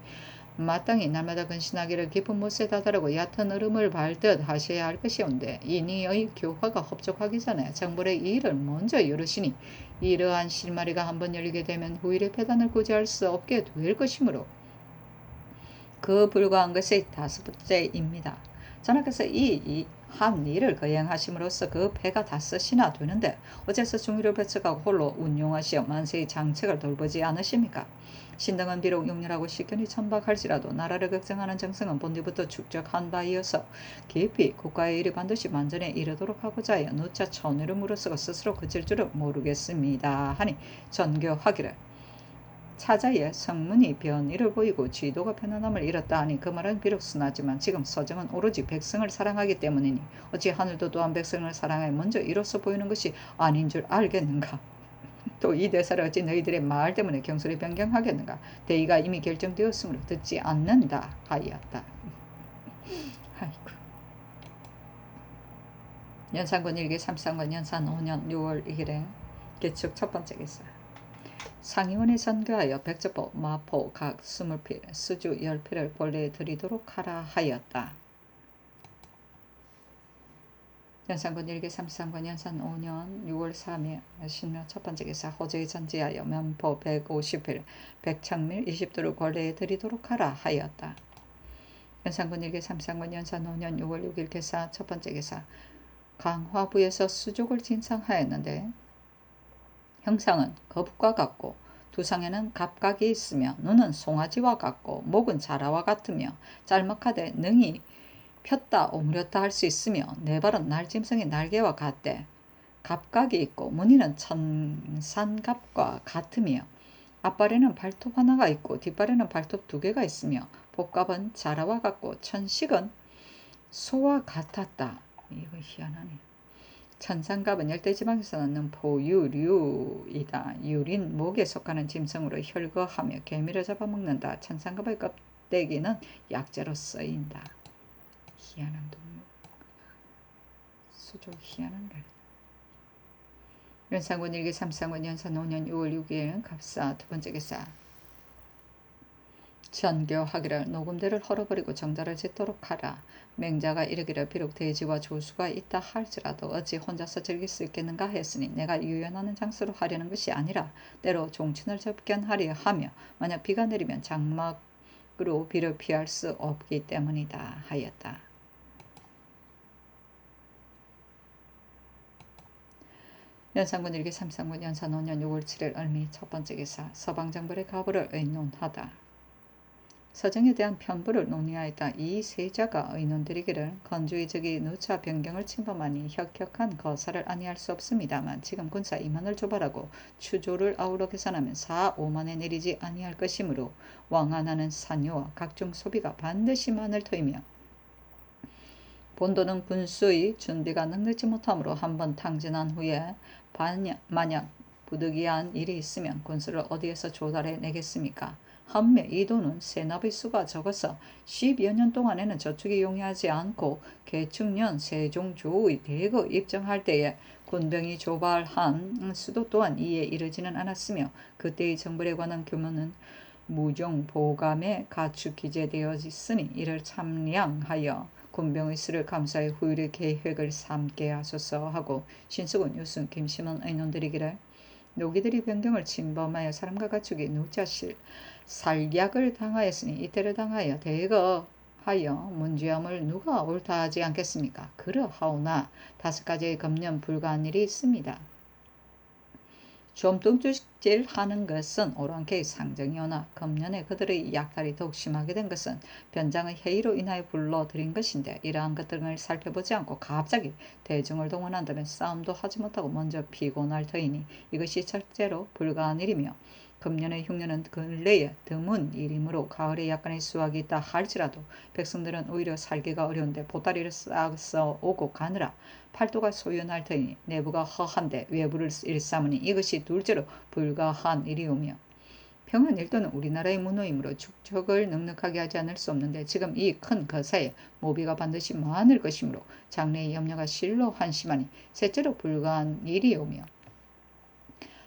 마땅히 날마다 근신하기를 깊은 못에 다다르고 얕은 얼음을 밟듯 하셔야 할 것이온데 인의의 교화가 흡족하기 전에 정벌의 일을 먼저 이루시니 이러한 실마리가 한번 열리게 되면 후일의 패단을 구제할 수 없게 될 것이므로 그 불과한 것이 다섯 번째입니다. 전하께서 한 일을 거행하심으로써 그 패가 다섯이나 되는데 어째서 중위를 배척하고 홀로 운용하시어 만세의 장책을 돌보지 않으십니까? 신등은 비록 용렬하고 식견이 천박할지라도 나라를 걱정하는 정성은 본디부터 축적한 바이어서 깊이 국가의 일이 반드시 만전에 이르도록 하고자 하여 누차 천의를 무릅쓰고 스스로 그칠 줄을 모르겠습니다 하니 전교하기를 차자의 성문이 변이를 보이고 지도가 편안함을 잃었다 하니 그 말은 비록 순하지만 지금 서정은 오로지 백성을 사랑하기 때문이니 어찌 하늘도 또한 백성을 사랑하여 먼저 이로써 보이는 것이 아닌 줄 알겠는가? 또 이 대사를 어찌 너희들의 말 때문에 경솔히 변경하겠는가? 대의가 이미 결정되었으므로 듣지 않는다 하였다. 아이고. 연산군 1기 33권 연산 5년 6월 2일에 개축 첫 번째 기사. 상의원에 전교하여 백제포, 마포 각 20필, 수주 10필을 본래에 드리도록 하라 하였다. 연산군 1기 33권 연산 5년 6월 3일 신묘 첫 번째 기사 호저에 전지하여 면포 150필, 백창밀 20도를 권례에 드리도록 하라 하였다. 연산군 1기 33권 연산 5년 6월 6일 기사 첫 번째 기사 강화부에서 수족을 진상하였는데 형상은 거북과 같고 두상에는 갑각이 있으며 눈은 송아지와 같고 목은 자라와 같으며 짤막하되 능히 폈다 오므렸다 할 수 있으며 네 발은 날짐승의 날개와 같대. 갑각이 있고 무늬는 천산갑과 같으며 앞발에는 발톱 하나가 있고 뒷발에는 발톱 두 개가 있으며 복갑은 자라와 같고 천식은 소와 같았다. 이거 희한하네. 천산갑은 열대지방에서 낳는 포유류이다. 유린 목에 속하는 짐승으로 혈거하며 개미를 잡아먹는다. 천산갑의 껍데기는 약재로 쓰인다. 희한한 동물. 수조 희한한데. 연산군 일기 3상군 연산 5년 6월 6일 갑사 두 번째 기사. 전교하기를 녹음대를 헐어버리고 정자를 짓도록 하라. 맹자가 이르기를 비록 돼지와 조수가 있다 할지라도 어찌 혼자서 즐길 수 있겠는가 했으니 내가 유연하는 장소로 하려는 것이 아니라 때로 종친을 접견하려 하며 만약 비가 내리면 장막으로 비를 피할 수 없기 때문이다 하였다. 연산군 일기 3상군 연산 5년 6월 7일 을미 첫 번째 기사. 서방장벌의 가부를 의논하다. 서정에 대한 편부를 논의하였다. 이 세자가 의논드리기를 건주의적이 누차 변경을 침범하니 혁혁한 거사를 아니할 수 없습니다만 지금 군사 2만을 조발하고 추조를 아우러 계산하면 4, 5만에 내리지 아니할 것이므로 왕안하는 산유와 각종 소비가 반드시 많을 터이며 본도는 군수의 준비가 넉넉지 못하므로 한번 탕진한 후에 만약 부득이한 일이 있으면 군수를 어디에서 조달해 내겠습니까? 한며 이 돈은 세납의 수가 적어서 10여 년 동안에는 저축이 용이하지 않고 개축년 세종조의 대거 입정할 때에 군병이 조발한 수도 또한 이에 이르지는 않았으며 그때의 정벌에 관한 규모는 무종보감에 가축 기재되어 있으니 이를 참량하여 군병의 수를 감사해 후일의 계획을 삼게 하소서 하고 신수군 유순 김심원 의논드리기를 노기들이 변경을 침범하여 사람과 가축이 누자실 살약을 당하였으니 이때를 당하여 대거하여 문죄함을 누가 옳다하지 않겠습니까? 그러하오나 5가지의 금년 불가한 일이 있습니다. 좀 뚱죽질하는 것은 오랑캐의 상정이오나 금년에 그들의 약탈이 더욱 심하게 된 것은 변장의 해이로 인하여 불러들인 것인데 이러한 것들을 살펴보지 않고 갑자기 대중을 동원한다면 싸움도 하지 못하고 먼저 피곤할 터이니 이것이 첫째로 불가한 일이며 금년의 흉년은 근래에 드문 일이므로 가을에 약간의 수확이 있다 할지라도 백성들은 오히려 살기가 어려운데 보따리를 싸서 오고 가느라 팔도가 소연할 터이니 내부가 허한데 외부를 일삼으니 이것이 둘째로 불가한 일이오며 평안일도는 우리나라의 문호이므로 축적을 넉넉하게 하지 않을 수 없는데 지금 이 큰 거사에 모비가 반드시 많을 것이므로 장래의 염려가 실로 한심하니 셋째로 불가한 일이오며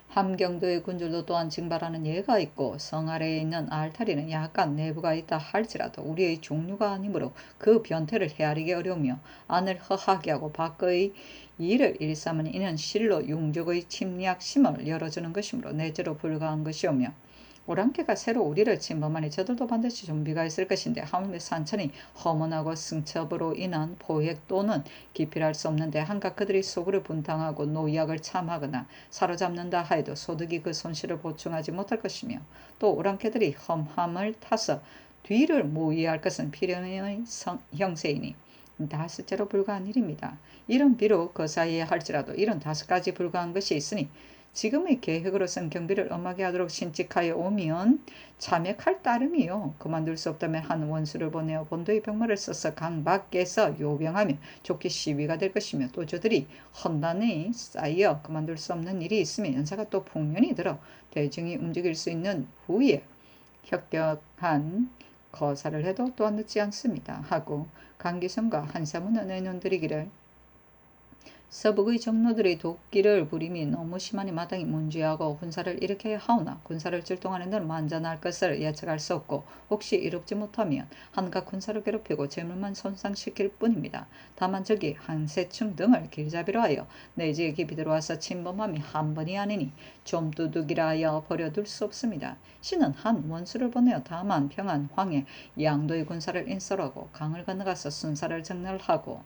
함경도의 군주도 또한 징발하는 예가 있고 성 아래에 있는 알타리는 약간 내부가 있다 할지라도 우리의 종류가 아니므로 그 변태를 헤아리기 어려우며 안을 허하게 하고 밖의 일을 일삼으니 이는 실로 용족의 침략심을 열어주는 것이므로 넷째로 불가한 것이오며 오랑캐가 새로 우리를 침범하니 저들도 반드시 준비가 있을 것인데 하물며 산천이 허문하고 승첩으로 인한 포획 또는 기필할 수 없는데 한갓 그들이 소굴을 분탕하고 노약을 참하거나 사로잡는다 하여도 소득이 그 손실을 보충하지 못할 것이며 또 오랑캐들이 험함을 타서 뒤를 모의할 것은 필연의 형세이니 5째로 불가한 일입니다. 이런 비록 그 사이에 할지라도 이런 5가지 불가한 것이 있으니 지금의 계획으로선 경비를 엄하게 하도록 신직하여 오면 참액할 따름이요. 그만둘 수 없다면 한 원수를 보내어 본도의 병마를 써서 강 밖에서 요병하며 좋게 시위가 될 것이며 또 저들이 헌단에 쌓여 그만둘 수 없는 일이 있으면 연사가 또 풍년이 들어 대중이 움직일 수 있는 후에 혁격한 거사를 해도 또한 늦지 않습니다. 하고 강기성과 한사문은 의논드리기를 서북의 정로들의 도끼를 부림이 너무 심하니 마땅히 문제하고 군사를 일으켜야 하오나 군사를 출동하는 데는 만전할 것을 예측할 수 없고 혹시 이롭지 못하면 한갓 군사를 괴롭히고 재물만 손상시킬 뿐입니다. 다만 저기 한세충 등을 길잡이로 하여 내지에 깊이 들어와서 침범함이 한 번이 아니니 좀 두둑이라 하여 버려둘 수 없습니다. 신은 한 원수를 보내어 다만 평안 황해 양도의 군사를 인솔하고 강을 건너가서 순사를 정렬하고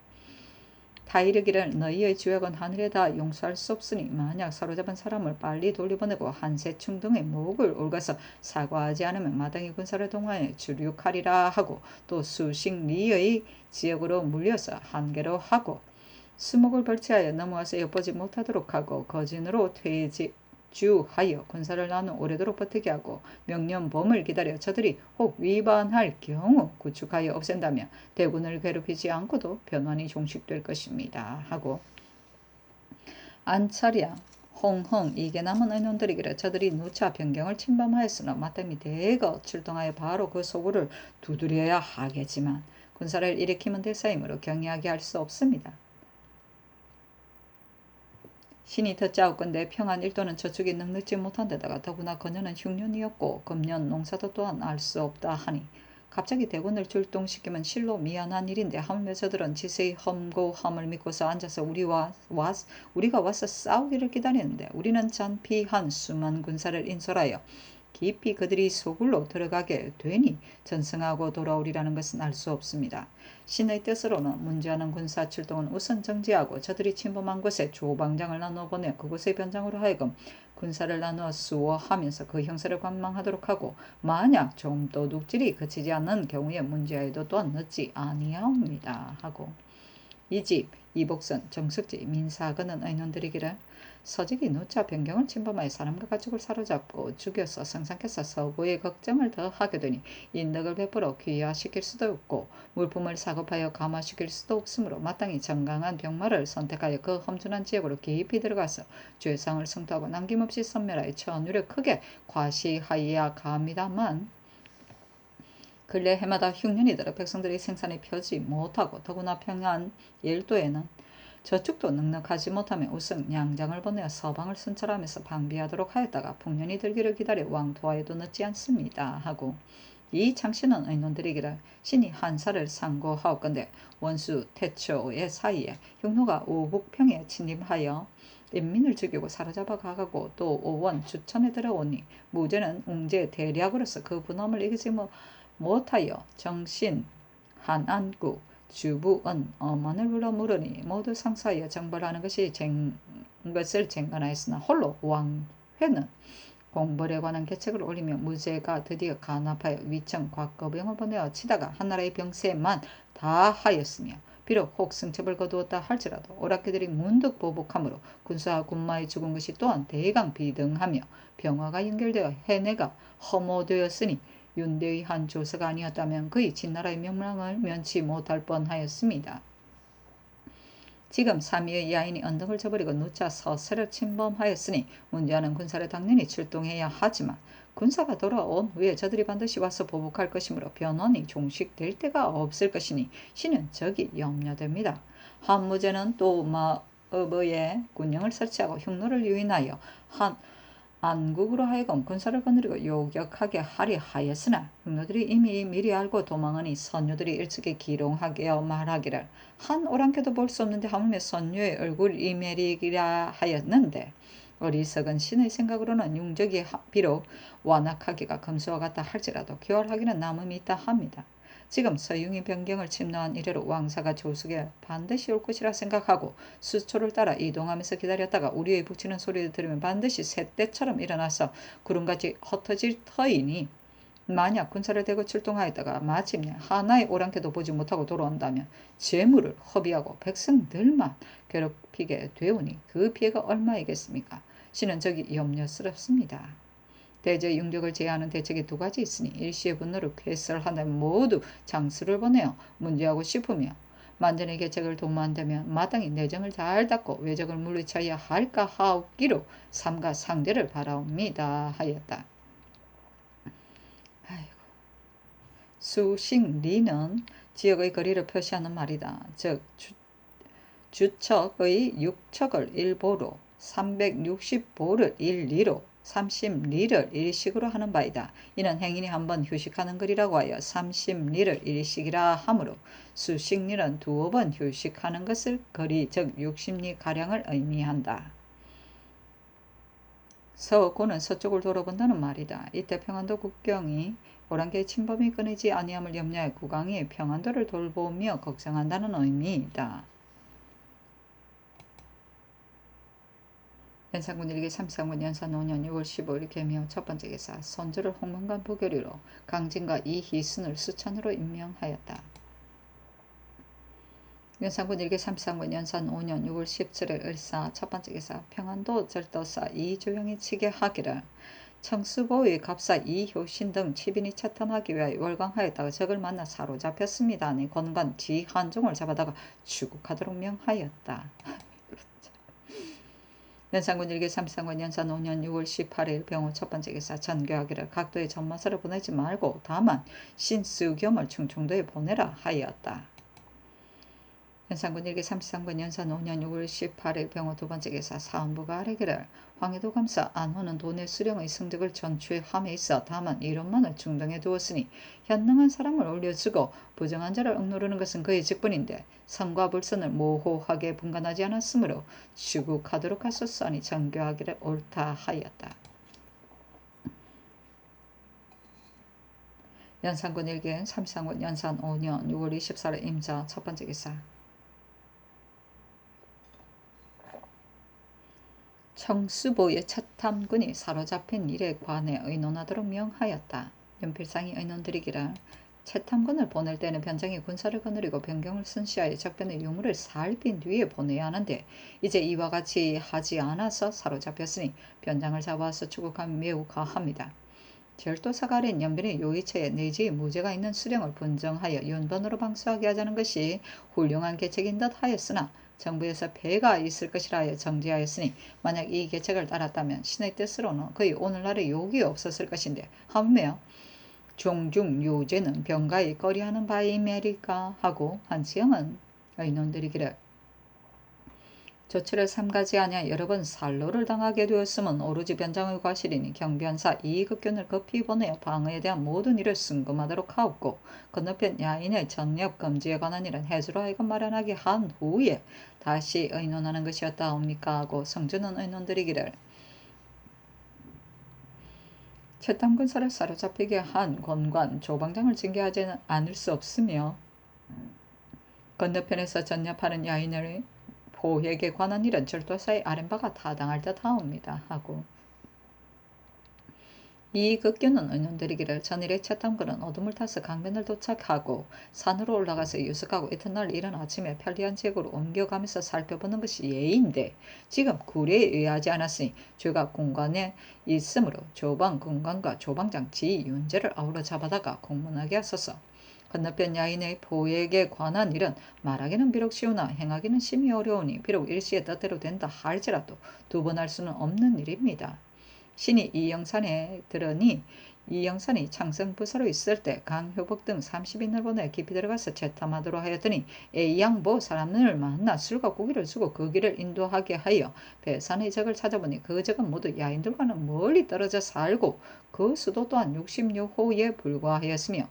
다 이르기를 너희의 죄악은 하늘에 다 용서할 수 없으니 만약 사로잡은 사람을 빨리 돌려보내고 한세충 등의 목을 올가서 사과하지 않으면 마땅히 군사를 동원해 주륙하리라 하고 또 수십 리의 지역으로 물려서 한계로 하고 수목을 벌치하여 넘어와서 엿보지 못하도록 하고 거진으로 퇴주하여 군사를 나누어 오래도록 버티게 하고 명령 봄을 기다려 저들이 혹 위반할 경우 구축하여 없앤다면 대군을 괴롭히지 않고도 변환이 종식될 것입니다. 하고 안차랴 홍흥 이게 남은 의논들이기를 저들이 누차 변경을 침범하였으나 마땅히 대거 출동하여 바로 그 소굴을 두드려야 하겠지만 군사를 일으키면 대사이므로 경이하게 할 수 없습니다. 신이 듣자옵건대 평안 일도는 저축이 넉넉지 못한 데다가 더구나 그녀는 흉년이었고 금년 농사도 또한 알 수 없다 하니 갑자기 대군을 출동시키면 실로 미안한 일인데 하물며 저들은 지세의 험고함을 믿고서 앉아서 우리가 와서 싸우기를 기다리는데 우리는 잔피한 수만 군사를 인솔하여 깊이 그들이 소굴로 들어가게 되니 전승하고 돌아오리라는 것은 알 수 없습니다. 신의 뜻으로는 문제하는 군사 출동은 우선 정지하고 저들이 침범한 곳에 조방장을 나누어 보내 그곳의 변장으로 하여금 군사를 나누어 수호하면서 그 형세를 관망하도록 하고 만약 좀 도둑질이 그치지 않는 경우에 문제하여도 또한 늦지 아니하옵니다. 하고 이집 이복선 정숙지 민사근은 의논들이기를 서직이 누차 변경을 침범하여 사람과 가축을 사로잡고 죽여서 성상께서 서구의 걱정을 더하게 되니 인덕을 베풀어 귀화시킬 수도 없고 물품을 사급하여 감화시킬 수도 없으므로 마땅히 정강한 병마를 선택하여 그 험준한 지역으로 깊이 들어가서 죄상을 성토하고 남김없이 섬멸하여 천유를 크게 과시하여야 합니다만 근래 해마다 흉년이 들어 백성들이 생산이 펴지 못하고 더구나 평안 일도에는 저축도 넉넉하지 못하며 우승 양장을 보내어 서방을 순찰하면서 방비하도록 하였다가 풍년이 들기를 기다려 왕토하여도 늦지 않습니다. 하고 이 창신은 의논들이기를 신이 한사를 상고하옵건대 원수 태초의 사이에 흉노가 우북평에 침입하여 인민을 죽이고 사로잡아 가고 또 오원 주천에 들어오니 무죄는 웅제 대략으로서 그 분함을 이기지 못하여 정신 한안구 주부은 어머니를 불러 물으니 모두 상사하여 정벌하는 것을 쟁관하였으나 홀로 왕회는 공벌에 관한 계책을 올리며 무죄가 드디어 간합하여 위청 곽거병을 보내어 치다가 한나라의 병세만 다 하였으며 비록 혹 승첩을 거두었다 할지라도 오락기들이 문득 보복하므로 군사와 군마의 죽은 것이 또한 대강 비등하며 병화가 연결되어 해내가 허무되었으니 윤대의 한 조서가 아니었다면 그의 진나라의 명랑을 면치 못할 뻔하였습니다. 지금 삼위의 야인이 언덕을 저버리고 누차 서세를 침범하였으니 문제하는 군사를 당연히 출동해야 하지만 군사가 돌아온 후에 저들이 반드시 와서 보복할 것이므로 변원이 종식될 데가 없을 것이니 신은 적이 염려됩니다. 한무제는 또 마읍에 군영을 설치하고 흉노를 유인하여 안국으로 하여금 군사를 거느리고 요격하게 하려 하였으나 흉노들이 이미 미리 알고 도망하니 선유들이 일찍이 기롱하게 말하기를 한 오랑캐도 볼 수 없는데 하물며 선유의 얼굴 이메리기라 하였는데 어리석은 신의 생각으로는 융적이 비록 완악하기가 금수와 같다 할지라도 교활하기는 남음이 있다 합니다. 지금 서융이 변경을 침노한 이래로 왕사가 조숙에 반드시 올 것이라 생각하고 수초를 따라 이동하면서 기다렸다가 우리의 북치는 소리를 들으면 반드시 새떼처럼 일어나서 구름같이 흩어질 터이니 만약 군사를 대거 출동하였다가 마침내 하나의 오랑캐도 보지 못하고 돌아온다면 재물을 허비하고 백성들만 괴롭히게 되오니 그 피해가 얼마이겠습니까? 신은 저기 염려스럽습니다. 대저 융적을 제하는 대책이 두 가지 있으니 일시의 분노를 쾌설한다면 모두 장수를 보내어 문제하고 싶으며 만전의 계책을 도모한다면 마땅히 내정을 잘 닦고 외적을 물리쳐야 할까 하옵기로 삼가 상대를 바라옵니다 하였다. 수식리는 지역의 거리를 표시하는 말이다. 즉 주척의 6척을 1보로 360보를 1리로 30리를 일식으로 하는 바이다. 이는 행인이 한번 휴식하는 거리라고 하여 30리를 일식이라 하므로 수식리는 두어 번 휴식하는 것을 거리 즉 60리 가량을 의미한다. 서고는 서쪽을 돌아본다는 말이다. 이때 평안도 국경이 오랑캐의 침범이 끊이지 아니함을 염려해 국왕이 평안도를 돌보며 걱정한다는 의미이다. 연산군 일기 33군 연산 5년 6월 15일 개묘 첫 번째 기사 선조를 홍문관 부교리로 강진과 이희순을 수찬으로 임명하였다. 연산군 일기 33군 연산 5년 6월 17일 을사 첫 번째 기사 평안도 절도사 이조영이 치게하기를 청수보의 갑사 이효신 등 치빈이 채탐하기 위하여 월광하였다가 적을 만나 사로잡혔습니다. 권관 지한종을 잡아다가 추국하도록 명하였다. 연산군 일기 33군 연산 5년 6월 18일 병호 첫 번째 기사 전교하기를 각도에 전마사를 보내지 말고 다만 신수겸을 충청도에 보내라 하였다. 연산군 일기 33군 연산 5년 6월 18일 병호 두 번째 기사 사헌부가 아뢰기를 황해도 감사 안호는 도내 수령의 성적을 전취함에 있어 다만 이론만을 중동에 두었으니 현능한 사람을 올려주고 부정한 자를 억누르는 것은 그의 직분인데 선과 불선을 모호하게 분간하지 않았으므로 추국하도록 하소서 하니 정교하기를 옳다 하였다. 연산군 일기 33군 연산 5년 6월 24일 임자 첫 번째 기사 청수보의 채탐군이 사로잡힌 일에 관해 의논하도록 명하였다. 연필상이 의논드리기를 채탐군을 보낼 때는 변장이 군사를 거느리고 변경을 순시하여 적변의 유무를 살핀 뒤에 보내야 하는데 이제 이와 같이 하지 않아서 사로잡혔으니 변장을 잡아서 추국하면 매우 가합니다. 절도사가 아닌 연변의 요의처에 내지에 무죄가 있는 수령을 분정하여 윤번으로 방수하게 하자는 것이 훌륭한 계책인 듯 하였으나 정부에서 폐가 있을 것이라 하여 정지하였으니 만약 이 계책을 따랐다면 신의 뜻으로는 거의 오늘날의 욕이 없었을 것인데 하물며 종중 요제는 병가에 꺼리하는 바이메리까 하고 한지영은 의논드리기를 조치를 삼가지 아니하 여러 번 살로를 당하게 되었음은 오로지 변장의 과실이니 경변사 이익의견을 급히 보내어 방어에 대한 모든 일을 순금하도록 하옵고 건너편 야인의 전nhập 금지에 관한 일은 해주로 하여금 마련하게 한 후에 다시 의논하는 것이었다옵니까 하고 성주는 의논드리기를 채탐군사를 사로잡히게 한 권관 조방장을 징계하지 않을 수 없으며 건너편에서 전nhập하는 야인을 보획에 관한 일은 절도사의 아랫바가 타당할 듯 하옵니다. 하고 이 극교는 의논드리기를 전일에 채탐군은 어둠을 타서 강변을 도착하고 산으로 올라가서 유숙하고 이튿날 이른 아침에 편리한 지역으로 옮겨가면서 살펴보는 것이 예인데 지금 구례에 의하지 않았으니 죄가 군관에 있으므로 조방 군관과 조방장 지윤재를 아우러 잡아다가 공문하게 하소서. 건너편 야인의 보액에 관한 일은 말하기는 비록 쉬우나 행하기는 심히 어려우니 비록 일시의 뜻대로 된다 할지라도 두 번 할 수는 없는 일입니다. 신이 이영산에 들으니 이영산이 창성부사로 있을 때 강효복 등 30인을 보내 깊이 들어가서 채탐하도록 하였더니 A양보 사람을 만나 술과 고기를 주고 그 길을 인도하게 하여 배산의 적을 찾아보니 그 적은 모두 야인들과는 멀리 떨어져 살고 그 수도 또한 60여호에 불과하였으며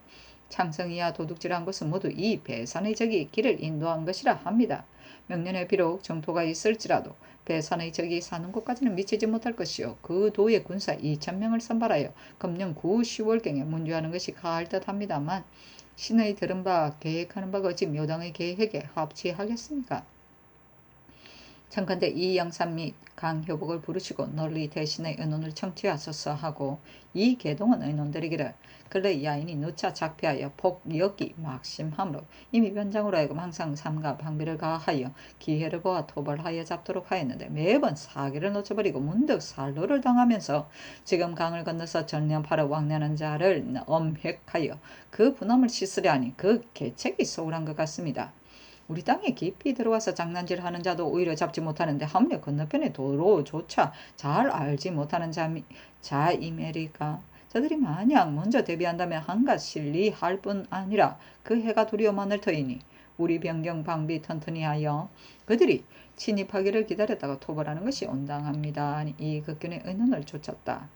창성이야 도둑질한 것은 모두 이 배산의 적이 길을 인도한 것이라 합니다. 명년에 비록 정토가 있을지라도 배산의 적이 사는 곳까지는 미치지 못할 것이요 그 도의 군사 2,000명을 선발하여 금년 9, 10월경에 문주하는 것이 가할 듯합니다만 신의 들은 바 계획하는 바가 어찌 묘당의 계획에 합치하겠습니까? 청컨대 이 영산 및 강효복을 부르시고 널리 대신의 의논을 청취하소서 하고 이 계동은 의논드리기를 근래 야인이 누차 작피하여 폭력이 막심함으로 이미 변장으로 하여금 항상 삼가 방비를 가하여 기회를 보아 토벌하여 잡도록 하였는데 매번 사기를 놓쳐버리고 문득 살로를 당하면서 지금 강을 건너서 전념하러 왕래하는 자를 엄획하여 그 분함을 씻으려 하니 그 계책이 소홀한 것 같습니다. 우리 땅에 깊이 들어와서 장난질하는 자도 오히려 잡지 못하는데 하물며 건너편의 도로조차 잘 알지 못하는 자이메리까. 저들이 만약 먼저 대비한다면 한갓 실리할 뿐 아니라 그 해가 두려워만을 터이니 우리 변경 방비 튼튼히 하여 그들이 침입하기를 기다렸다가 토벌하는 것이 온당합니다. 이 극견의 의논을 좇았다.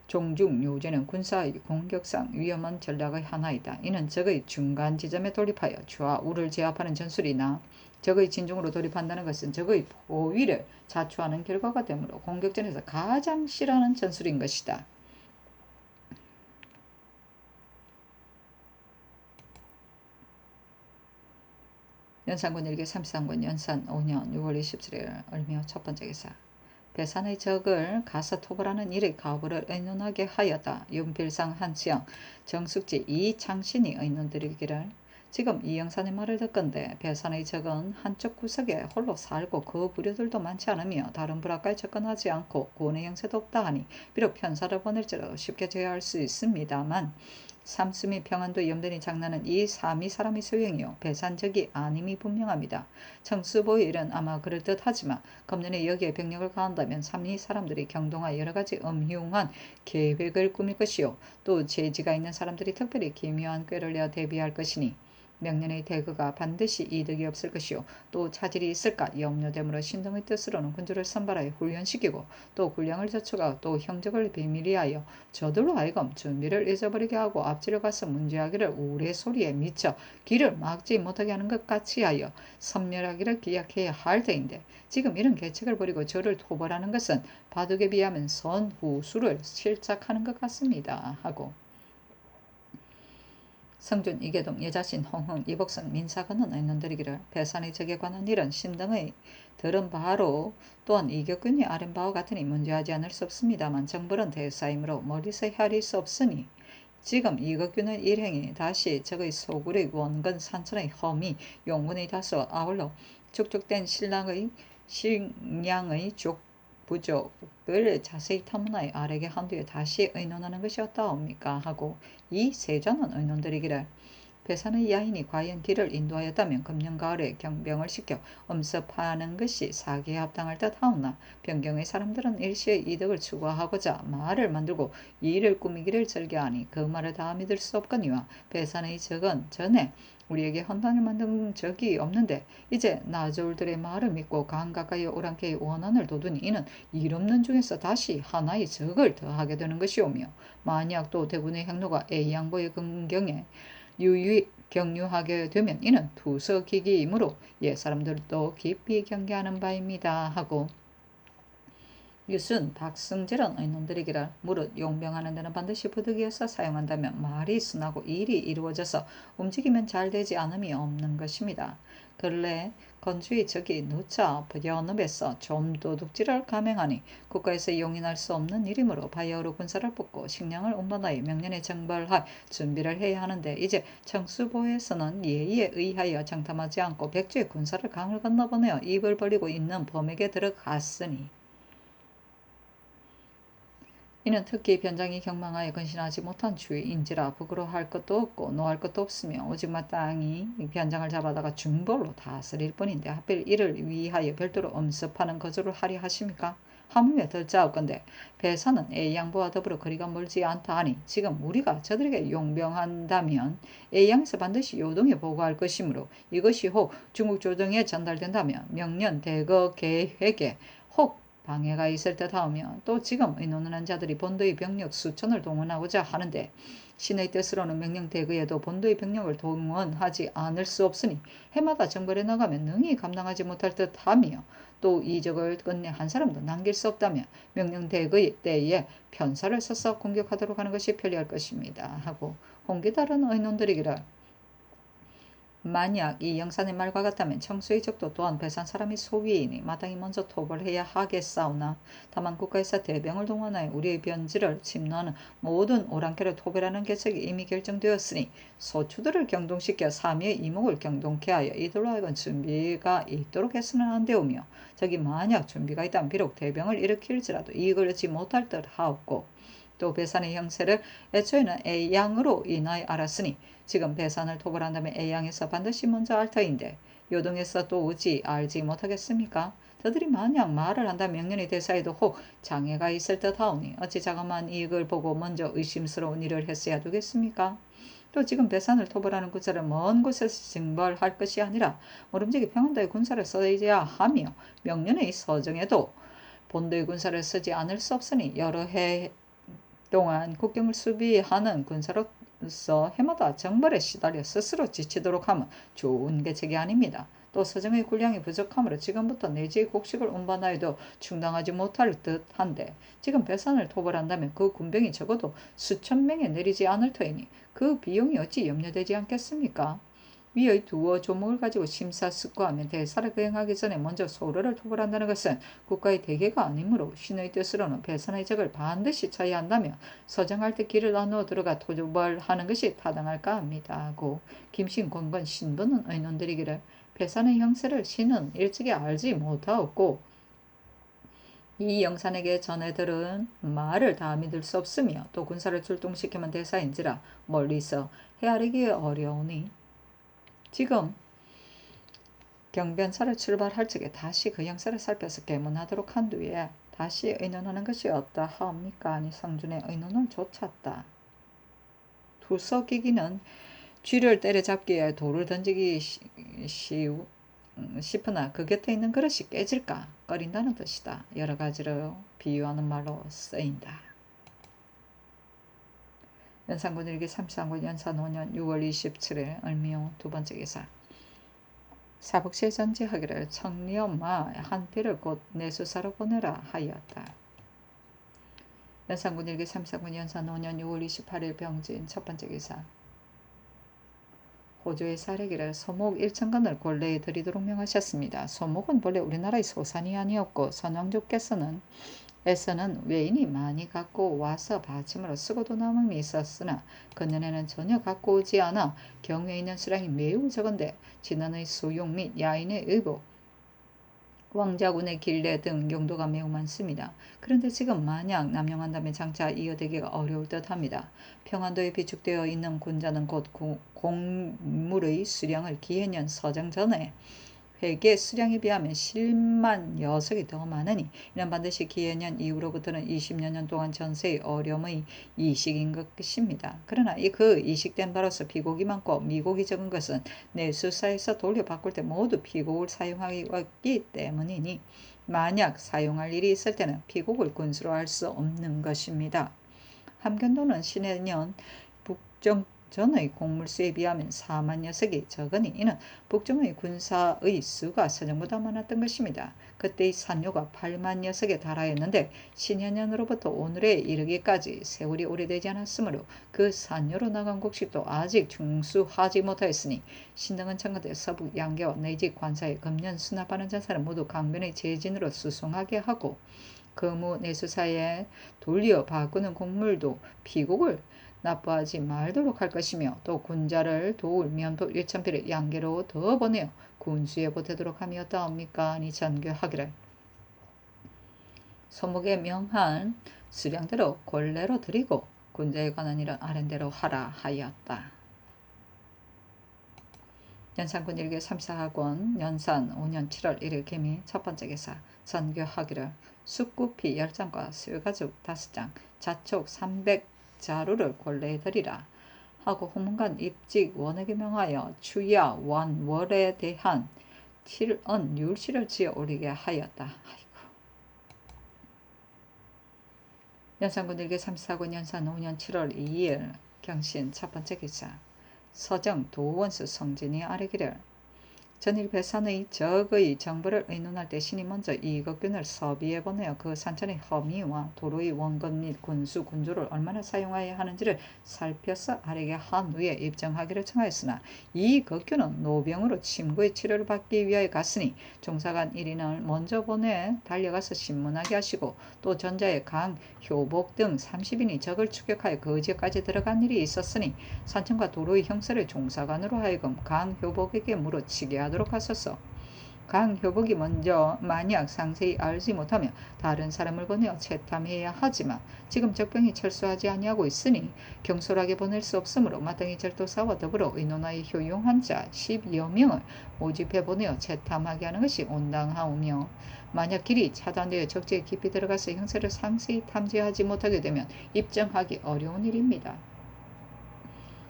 종중 요제는 군사의 공격상 위험한 전략의 하나이다. 이는 적의 중간 지점에 돌입하여 좌우를 제압하는 전술이나 적의 진중으로 돌입한다는 것은 적의 포위를 자초하는 결과가 되므로 공격전에서 가장 싫어하는 전술인 것이다. 연산군 일기 33군 연산 5년 6월 27일 을묘 첫 번째 기사 배산의 적을 가서 토벌하는 일이 가부를 의논하게 하였다. 윤필상 한치영, 정숙지 이창신이 의논드리기를 지금 이 영산의 말을 듣건대 배산의 적은 한쪽 구석에 홀로 살고 그 부류들도 많지 않으며 다른 부락까지 접근하지 않고 고뇌 형세도 없다 하니 비록 편사를 보낼지라도 쉽게 제어할 수 있습니다만 삼수미 평안도 염전이 장난은 이 삼이 사람의 소용이요 배산적이 아님이 분명합니다. 청수보의 일은 아마 그럴듯하지만 검년에 여기에 병력을 가한다면 삼이 사람들이 경동하여 여러가지 음흉한 계획을 꾸밀 것이요 또 재지가 있는 사람들이 특별히 기묘한 꾀를 내어 대비할 것이니 명년의 대거가 반드시 이득이 없을 것이요 또 차질이 있을까 염려되므로 신등의 뜻으로는 군주를 선발하여 훈련시키고 또 군량을 저축하고 또 형적을 비밀리하여 저들로 하여금 준비를 잊어버리게 하고 앞지를 가서 문제하기를 우레소리에 미쳐 길을 막지 못하게 하는 것 같이 하여 섬멸하기를 기약해야 할 터인데 지금 이런 계책을 벌이고 저를 토벌하는 것은 바둑에 비하면 선후수를 실착하는 것 같습니다 하고 성준, 이계동, 여자신, 홍흥, 이복선, 민사관은 의논드리기를 배산의 적에 관한 일은 신등의 들은 바로 또한 이격균이 아랜 바와 같으니 문제하지 않을 수 없습니다만 정벌은 대사이므로 멀리서 헤아릴 수 없으니 지금 이격균의 일행이 다시 적의 소굴의 원근 산천의 험이 용군의 다수 아울러 축적된 식량의 부족을 자세히 탐문하여 아래게 한 뒤에 다시 의논하는 것이 어떠합니까 하고 이 세자는 의논드리기를 배산의 야인이 과연 길을 인도하였다면 금년 가을에 경병을 시켜 엄습하는 것이 사기에 합당할 듯하오나 변경의 사람들은 일시의 이득을 추구하고자 말을 만들고 일을 꾸미기를 즐겨하니 그 말을 다 믿을 수 없거니와 배산의 적은 전에 우리에게 헌당을 만든 적이 없는데 이제 나졸들의 말을 믿고 강 가까이 오랑캐의 원한을 돋우니 이는 일 없는 중에서 다시 하나의 적을 더하게 되는 것이오며 만약 또 대군의 행로가 A양보의 근경에 유유히 경유하게 되면 이는 투석기기이므로 옛사람들도 깊이 경계하는 바입니다 하고 유순, 박승질은 의논드리기를 무릇 용병하는 데는 반드시 부득이해서 사용한다면 말이 순하고 일이 이루어져서 움직이면 잘 되지 않음이 없는 것입니다. 근래 건주의 적이 누차 연읍에서 좀 도둑질을 감행하니 국가에서 용인할 수 없는 일이므로 바야흐로 군사를 뽑고 식량을 운반하여 명년에 정벌할 준비를 해야 하는데 이제 청수보에서는 예의에 의하여 장탐하지 않고 백주의 군사를 강을 건너보내어 입을 벌리고 있는 범에게 들어갔으니 이는 특히 변장이 경망하여 근신하지 못한 주의인지라 부끄러워할 것도 없고 노할 것도 없으며 오직 마땅히 변장을 잡아다가 중벌로 다스릴 뿐인데 하필 이를 위하여 별도로 엄습하는 거주를 하려 하십니까? 하물며 덜짜옵건대 배사는 A양보와 더불어 거리가 멀지 않다 하니 지금 우리가 저들에게 용병한다면 A양에서 반드시 요동에 보고할 것이므로 이것이 혹 중국 조정에 전달된다면 명년 대거 계획에 혹 방해가 있을 듯하오며 또 지금 의논하는 자들이 본도의 병력 수천을 동원하고자 하는데 신의 뜻으로는 명령대거에도 본도의 병력을 동원하지 않을 수 없으니 해마다 정벌에 나가면 능히 감당하지 못할 듯하며 또 이적을 끝내 한 사람도 남길 수 없다며 명령대거의 때에 편사를 써서 공격하도록 하는 것이 편리할 것입니다 하고 홍기다른 의논들이기를 만약 이 영산의 말과 같다면 청수의 적도 또한 배산 사람이 소위이니 마땅히 먼저 토벌해야 하겠사오나 다만 국가에서 대병을 동원하여 우리의 변지를 침노하는 모든 오랑캐를 토벌하는 계책이 이미 결정되었으니 소추들을 경동시켜 삼위의 이목을 경동케 하여 이들로 하여금 준비가 있도록 해서는 안 되오며 저기 만약 준비가 있다면 비록 대병을 일으킬지라도 이익을 얻지 못할 듯하옵고 또 배산의 형세를 애초에는 A양으로 인하여 알았으니 지금 배산을 토벌한다면 A양에서 반드시 먼저 알 터인데 요동에서 또 오지 알지 못하겠습니까? 저들이 만약 말을 한다면 명년의 대사에도 혹 장애가 있을 듯하오니 어찌 자그마한 이익을 보고 먼저 의심스러운 일을 했어야 되겠습니까? 또 지금 배산을 토벌하는 군사를 먼 곳에서 징벌할 것이 아니라 모름지기 평안도의 군사를 써야 하며 명년의 서정에도 본도의 군사를 쓰지 않을 수 없으니 여러 해 동안 국경을 수비하는 군사로서 해마다 정벌에 시달려 스스로 지치도록 하면 좋은 계책이 아닙니다. 또 서정의 군량이 부족하므로 지금부터 내지의 곡식을 운반하여도 충당하지 못할 듯한데 지금 배산을 토벌한다면 그 군병이 적어도 수천 명에 내리지 않을 터이니 그 비용이 어찌 염려되지 않겠습니까? 위의 두어 조목을 가지고 심사숙고하며 대사를 거행하기 전에 먼저 소로를 토벌한다는 것은 국가의 대계가 아니므로 신의 뜻으로는 배선의 적을 반드시 쳐야 한다며 서정할 때 길을 나누어 들어가 토벌하는 것이 타당할까 합니다. 고 김신, 권건, 신부는 의논드리기를 배선의 형세를 신은 일찍이 알지 못하였고 이 영산에게 전해들은 말을 다 믿을 수 없으며 또 군사를 출동시키면 대사인지라 멀리서 헤아리기 어려우니 지금 경변사를 출발할 적에 다시 그 형세를 살펴서 계문하도록 한 뒤에 다시 의논하는 것이 어떠하옵니까? 아니 성준의 의논을 좇았다. 투석이기는 쥐를 때려잡기에 돌을 던지기 싶으나 그 곁에 있는 그릇이 깨질까 꺼린다는 뜻이다. 여러 가지로 비유하는 말로 쓰인다. 연산군 일기 33군 연산 5년 6월 27일 을미호 두 번째 기사 사북시에 전지하기를 청리엄마 한 필을 곧 내수사로 보내라 하였다. 연산군 일기 34군 연산 5년 6월 28일 병진 첫 번째 기사 호조의 사례기를 소목 1,000건을 궐레에 들이도록 명하셨습니다. 소목은 본래 우리나라의 소산이 아니었고 선왕조께서는 에서는 외인이 많이 갖고 와서 받침으로 쓰고도 남음이 있었으나 그년에는 전혀 갖고 오지 않아 경유에 있는 수량이 매우 적은데 진원의 수용 및 야인의 의복, 왕자군의 길례 등 용도가 매우 많습니다. 그런데 지금 만약 남용한다면 장차 이어되기가 어려울 듯합니다. 평안도에 비축되어 있는 군자는 곧 공물의 수량을 기해년 서정 전에 회계 수량에 비하면 10만 여석이 더 많으니 이는 반드시 기해년 이후로부터는 20여 년 동안 전세의 어려움의 이식인 것입니다. 그러나 그 이식된 바로서 비곡이 많고 미곡이 적은 것은 내수사에서 돌려바꿀 때 모두 비곡을 사용하기 때문이니 만약 사용할 일이 있을 때는 비곡을 군수로 할 수 없는 것입니다. 함경도는 신해년 북정 전의 공물수에 비하면 4만 녀석이 적으니 이는 북정의 군사의 수가 서정보다 많았던 것입니다. 그때의 산료가 8만 녀석에 달하였는데 신현년으로부터 오늘에 이르기까지 세월이 오래되지 않았으므로 그 산료로 나간 곡식도 아직 중수하지 못하였으니 신등은 청가대 서북 양계와 내지 관사에 금년 수납하는 전사를 모두 강변의 제진으로 수송하게 하고 거무 내수사에 돌려 바꾸는 곡물도 피곡을 납부하지 말도록 할 것이며 또 군자를 도울 면포 1,000필을 양계로 더 보내어 군수에 보태도록 함이 어떠합니까? 아니 전교하기를 소목에 명한 수량대로 권례로 드리고 군자에 관한 일은 아랜대로 하라 하였다. 연산군 일기 34학원 연산 5년 7월 1일 개미 첫 번째 기사 전교하기를 숫구피 10장과 수가죽 5장 자촉 300자루를 권례에 드리라 하고 후문관 입직 원에게 명하여 추야 원월에 대한 7언 율시를 지어 올리게 하였다. 아이고. 연산군 일기 34군 연산 5년 7월 2일 경신 첫 번째 기사 서정 도원수 성진이 아뢰기를 전일 배산의 적의 정보를 의논할 때 신이 먼저 이극균을 서비에 보내어 그 산천의 허미와 도로의 원건 및 군수 군조를 얼마나 사용하여야 하는지를 살펴서 아래게 한 후에 입정하기를 청하였으나 이극균은 노병으로 침구의 치료를 받기 위하여 갔으니 종사관 1인을 먼저 보내 달려가서 신문하게 하시고 또 전자의 강, 효복 등 30인이 적을 추격하여 그 지역까지 들어간 일이 있었으니 산천과 도로의 형사를 종사관으로 하여금 강, 효복에게 물어치게 하도록 하소서. 강효복이 먼저 만약 상세히 알지 못하며 다른 사람을 보내어 채탐해야 하지만 지금 적병이 철수하지 아니하고 있으니 경솔하게 보낼 수 없으므로 마땅히 절도사와 더불어 의논하여 효용한 자 10여 명을 모집해 보내어 채탐하게 하는 것이 온당하오며 만약 길이 차단되어 적지에 깊이 들어가서 형세를 상세히 탐지하지 못하게 되면 입정하기 어려운 일입니다.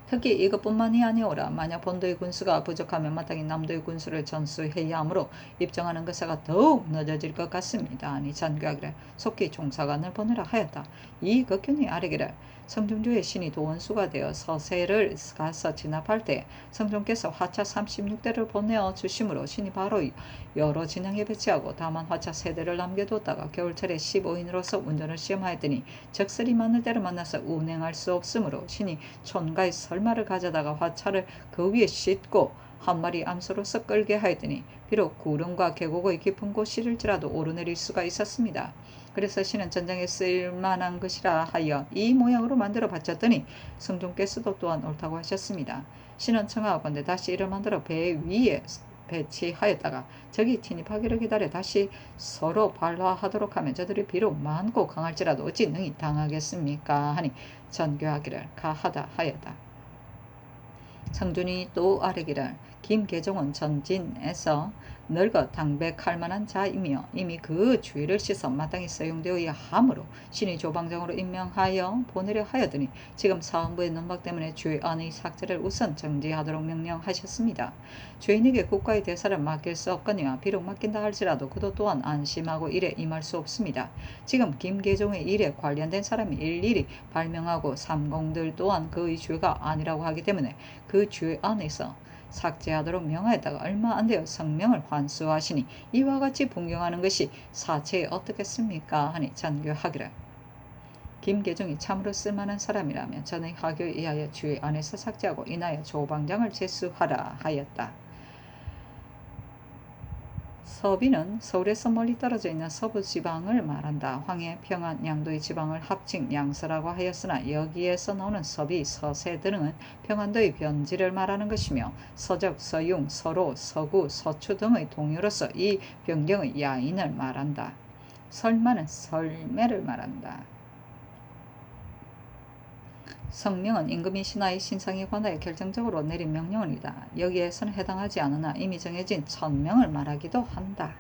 특히 이것뿐만이 아니오라. 만약 본도의 군수가 부족하면 마땅히 남도의 군수를 전수해야 하므로 입정하는 것사가 더욱 늦어질 것 같습니다. 아니 전교하기를 속히 종사관을 보내라 하였다. 이 극균이 아뢰기를 성중주의 신이 도원수가 되어 서세를 가서 진압할 때 성종께서 화차 36대를 보내어 주심으로 신이 바로 여러 진영에 배치하고 다만 화차 3대를 남겨뒀다가 겨울철에 15인으로서 운전을 시험하였더니 적설이 많을 때를 만나서 운행할 수 없으므로 신이 촌가에 설마를 가져다가 화차를 그 위에 싣고 한 마리 암소로서 끌게 하였더니 비록 구름과 계곡의 깊은 곳이일지라도 오르내릴 수가 있었습니다. 그래서 신은 전쟁에 쓸만한 것이라 하여 이 모양으로 만들어 바쳤더니 성중께서도 또한 옳다고 하셨습니다. 신은 청하건대 다시 이를 만들어 배 위에 배치하였다가 적이 진입하기를 기다려 다시 서로 발화하도록 하면 저들이 비록 많고 강할지라도 어찌 능히 당하겠습니까 하니 전교하기를 가하다 하였다. 성준이 또 아뢰기를 김계종은 전진에서 늙어 당백할 만한 자이며 이미 그 주의를 씻어 마땅히 사용되어야 하므로 신이 조방장으로 임명하여 보내려 하였더니 지금 사헌부의 논박 때문에 주의안의 삭제를 우선 정지하도록 명령하셨습니다. 주인에게 국가의 대사를 맡길 수 없거니와 비록 맡긴다 할지라도 그도 또한 안심하고 일에 임할 수 없습니다. 지금 김계종의 일에 관련된 사람이 일일이 발명하고 삼공들 또한 그의 죄가 아니라고 하기 때문에 그 죄 안에서 삭제하도록 명하였다가 얼마 안 되어 성명을 환수하시니 이와 같이 분경하는 것이 사체에 어떻겠습니까 하니 전교하기를 김계종이 참으로 쓸만한 사람이라면 전의 하교에 의하여 주의 안에서 삭제하고 인하여 조방장을 제수하라 하였다. 서비는 서울에서 멀리 떨어져 있는 서부 지방을 말한다. 황해, 평안, 양도의 지방을 합칭 양서라고 하였으나 여기에서 나오는 서비, 서세 등은 평안도의 변지를 말하는 것이며 서적, 서융, 서로, 서구, 서추 등의 동요로서 이 변경의 야인을 말한다. 설마는 설매를 말한다. 성명은 임금이 신하의 신상에 관하여 결정적으로 내린 명령이다. 여기에서는 해당하지 않으나 이미 정해진 천명을 말하기도 한다.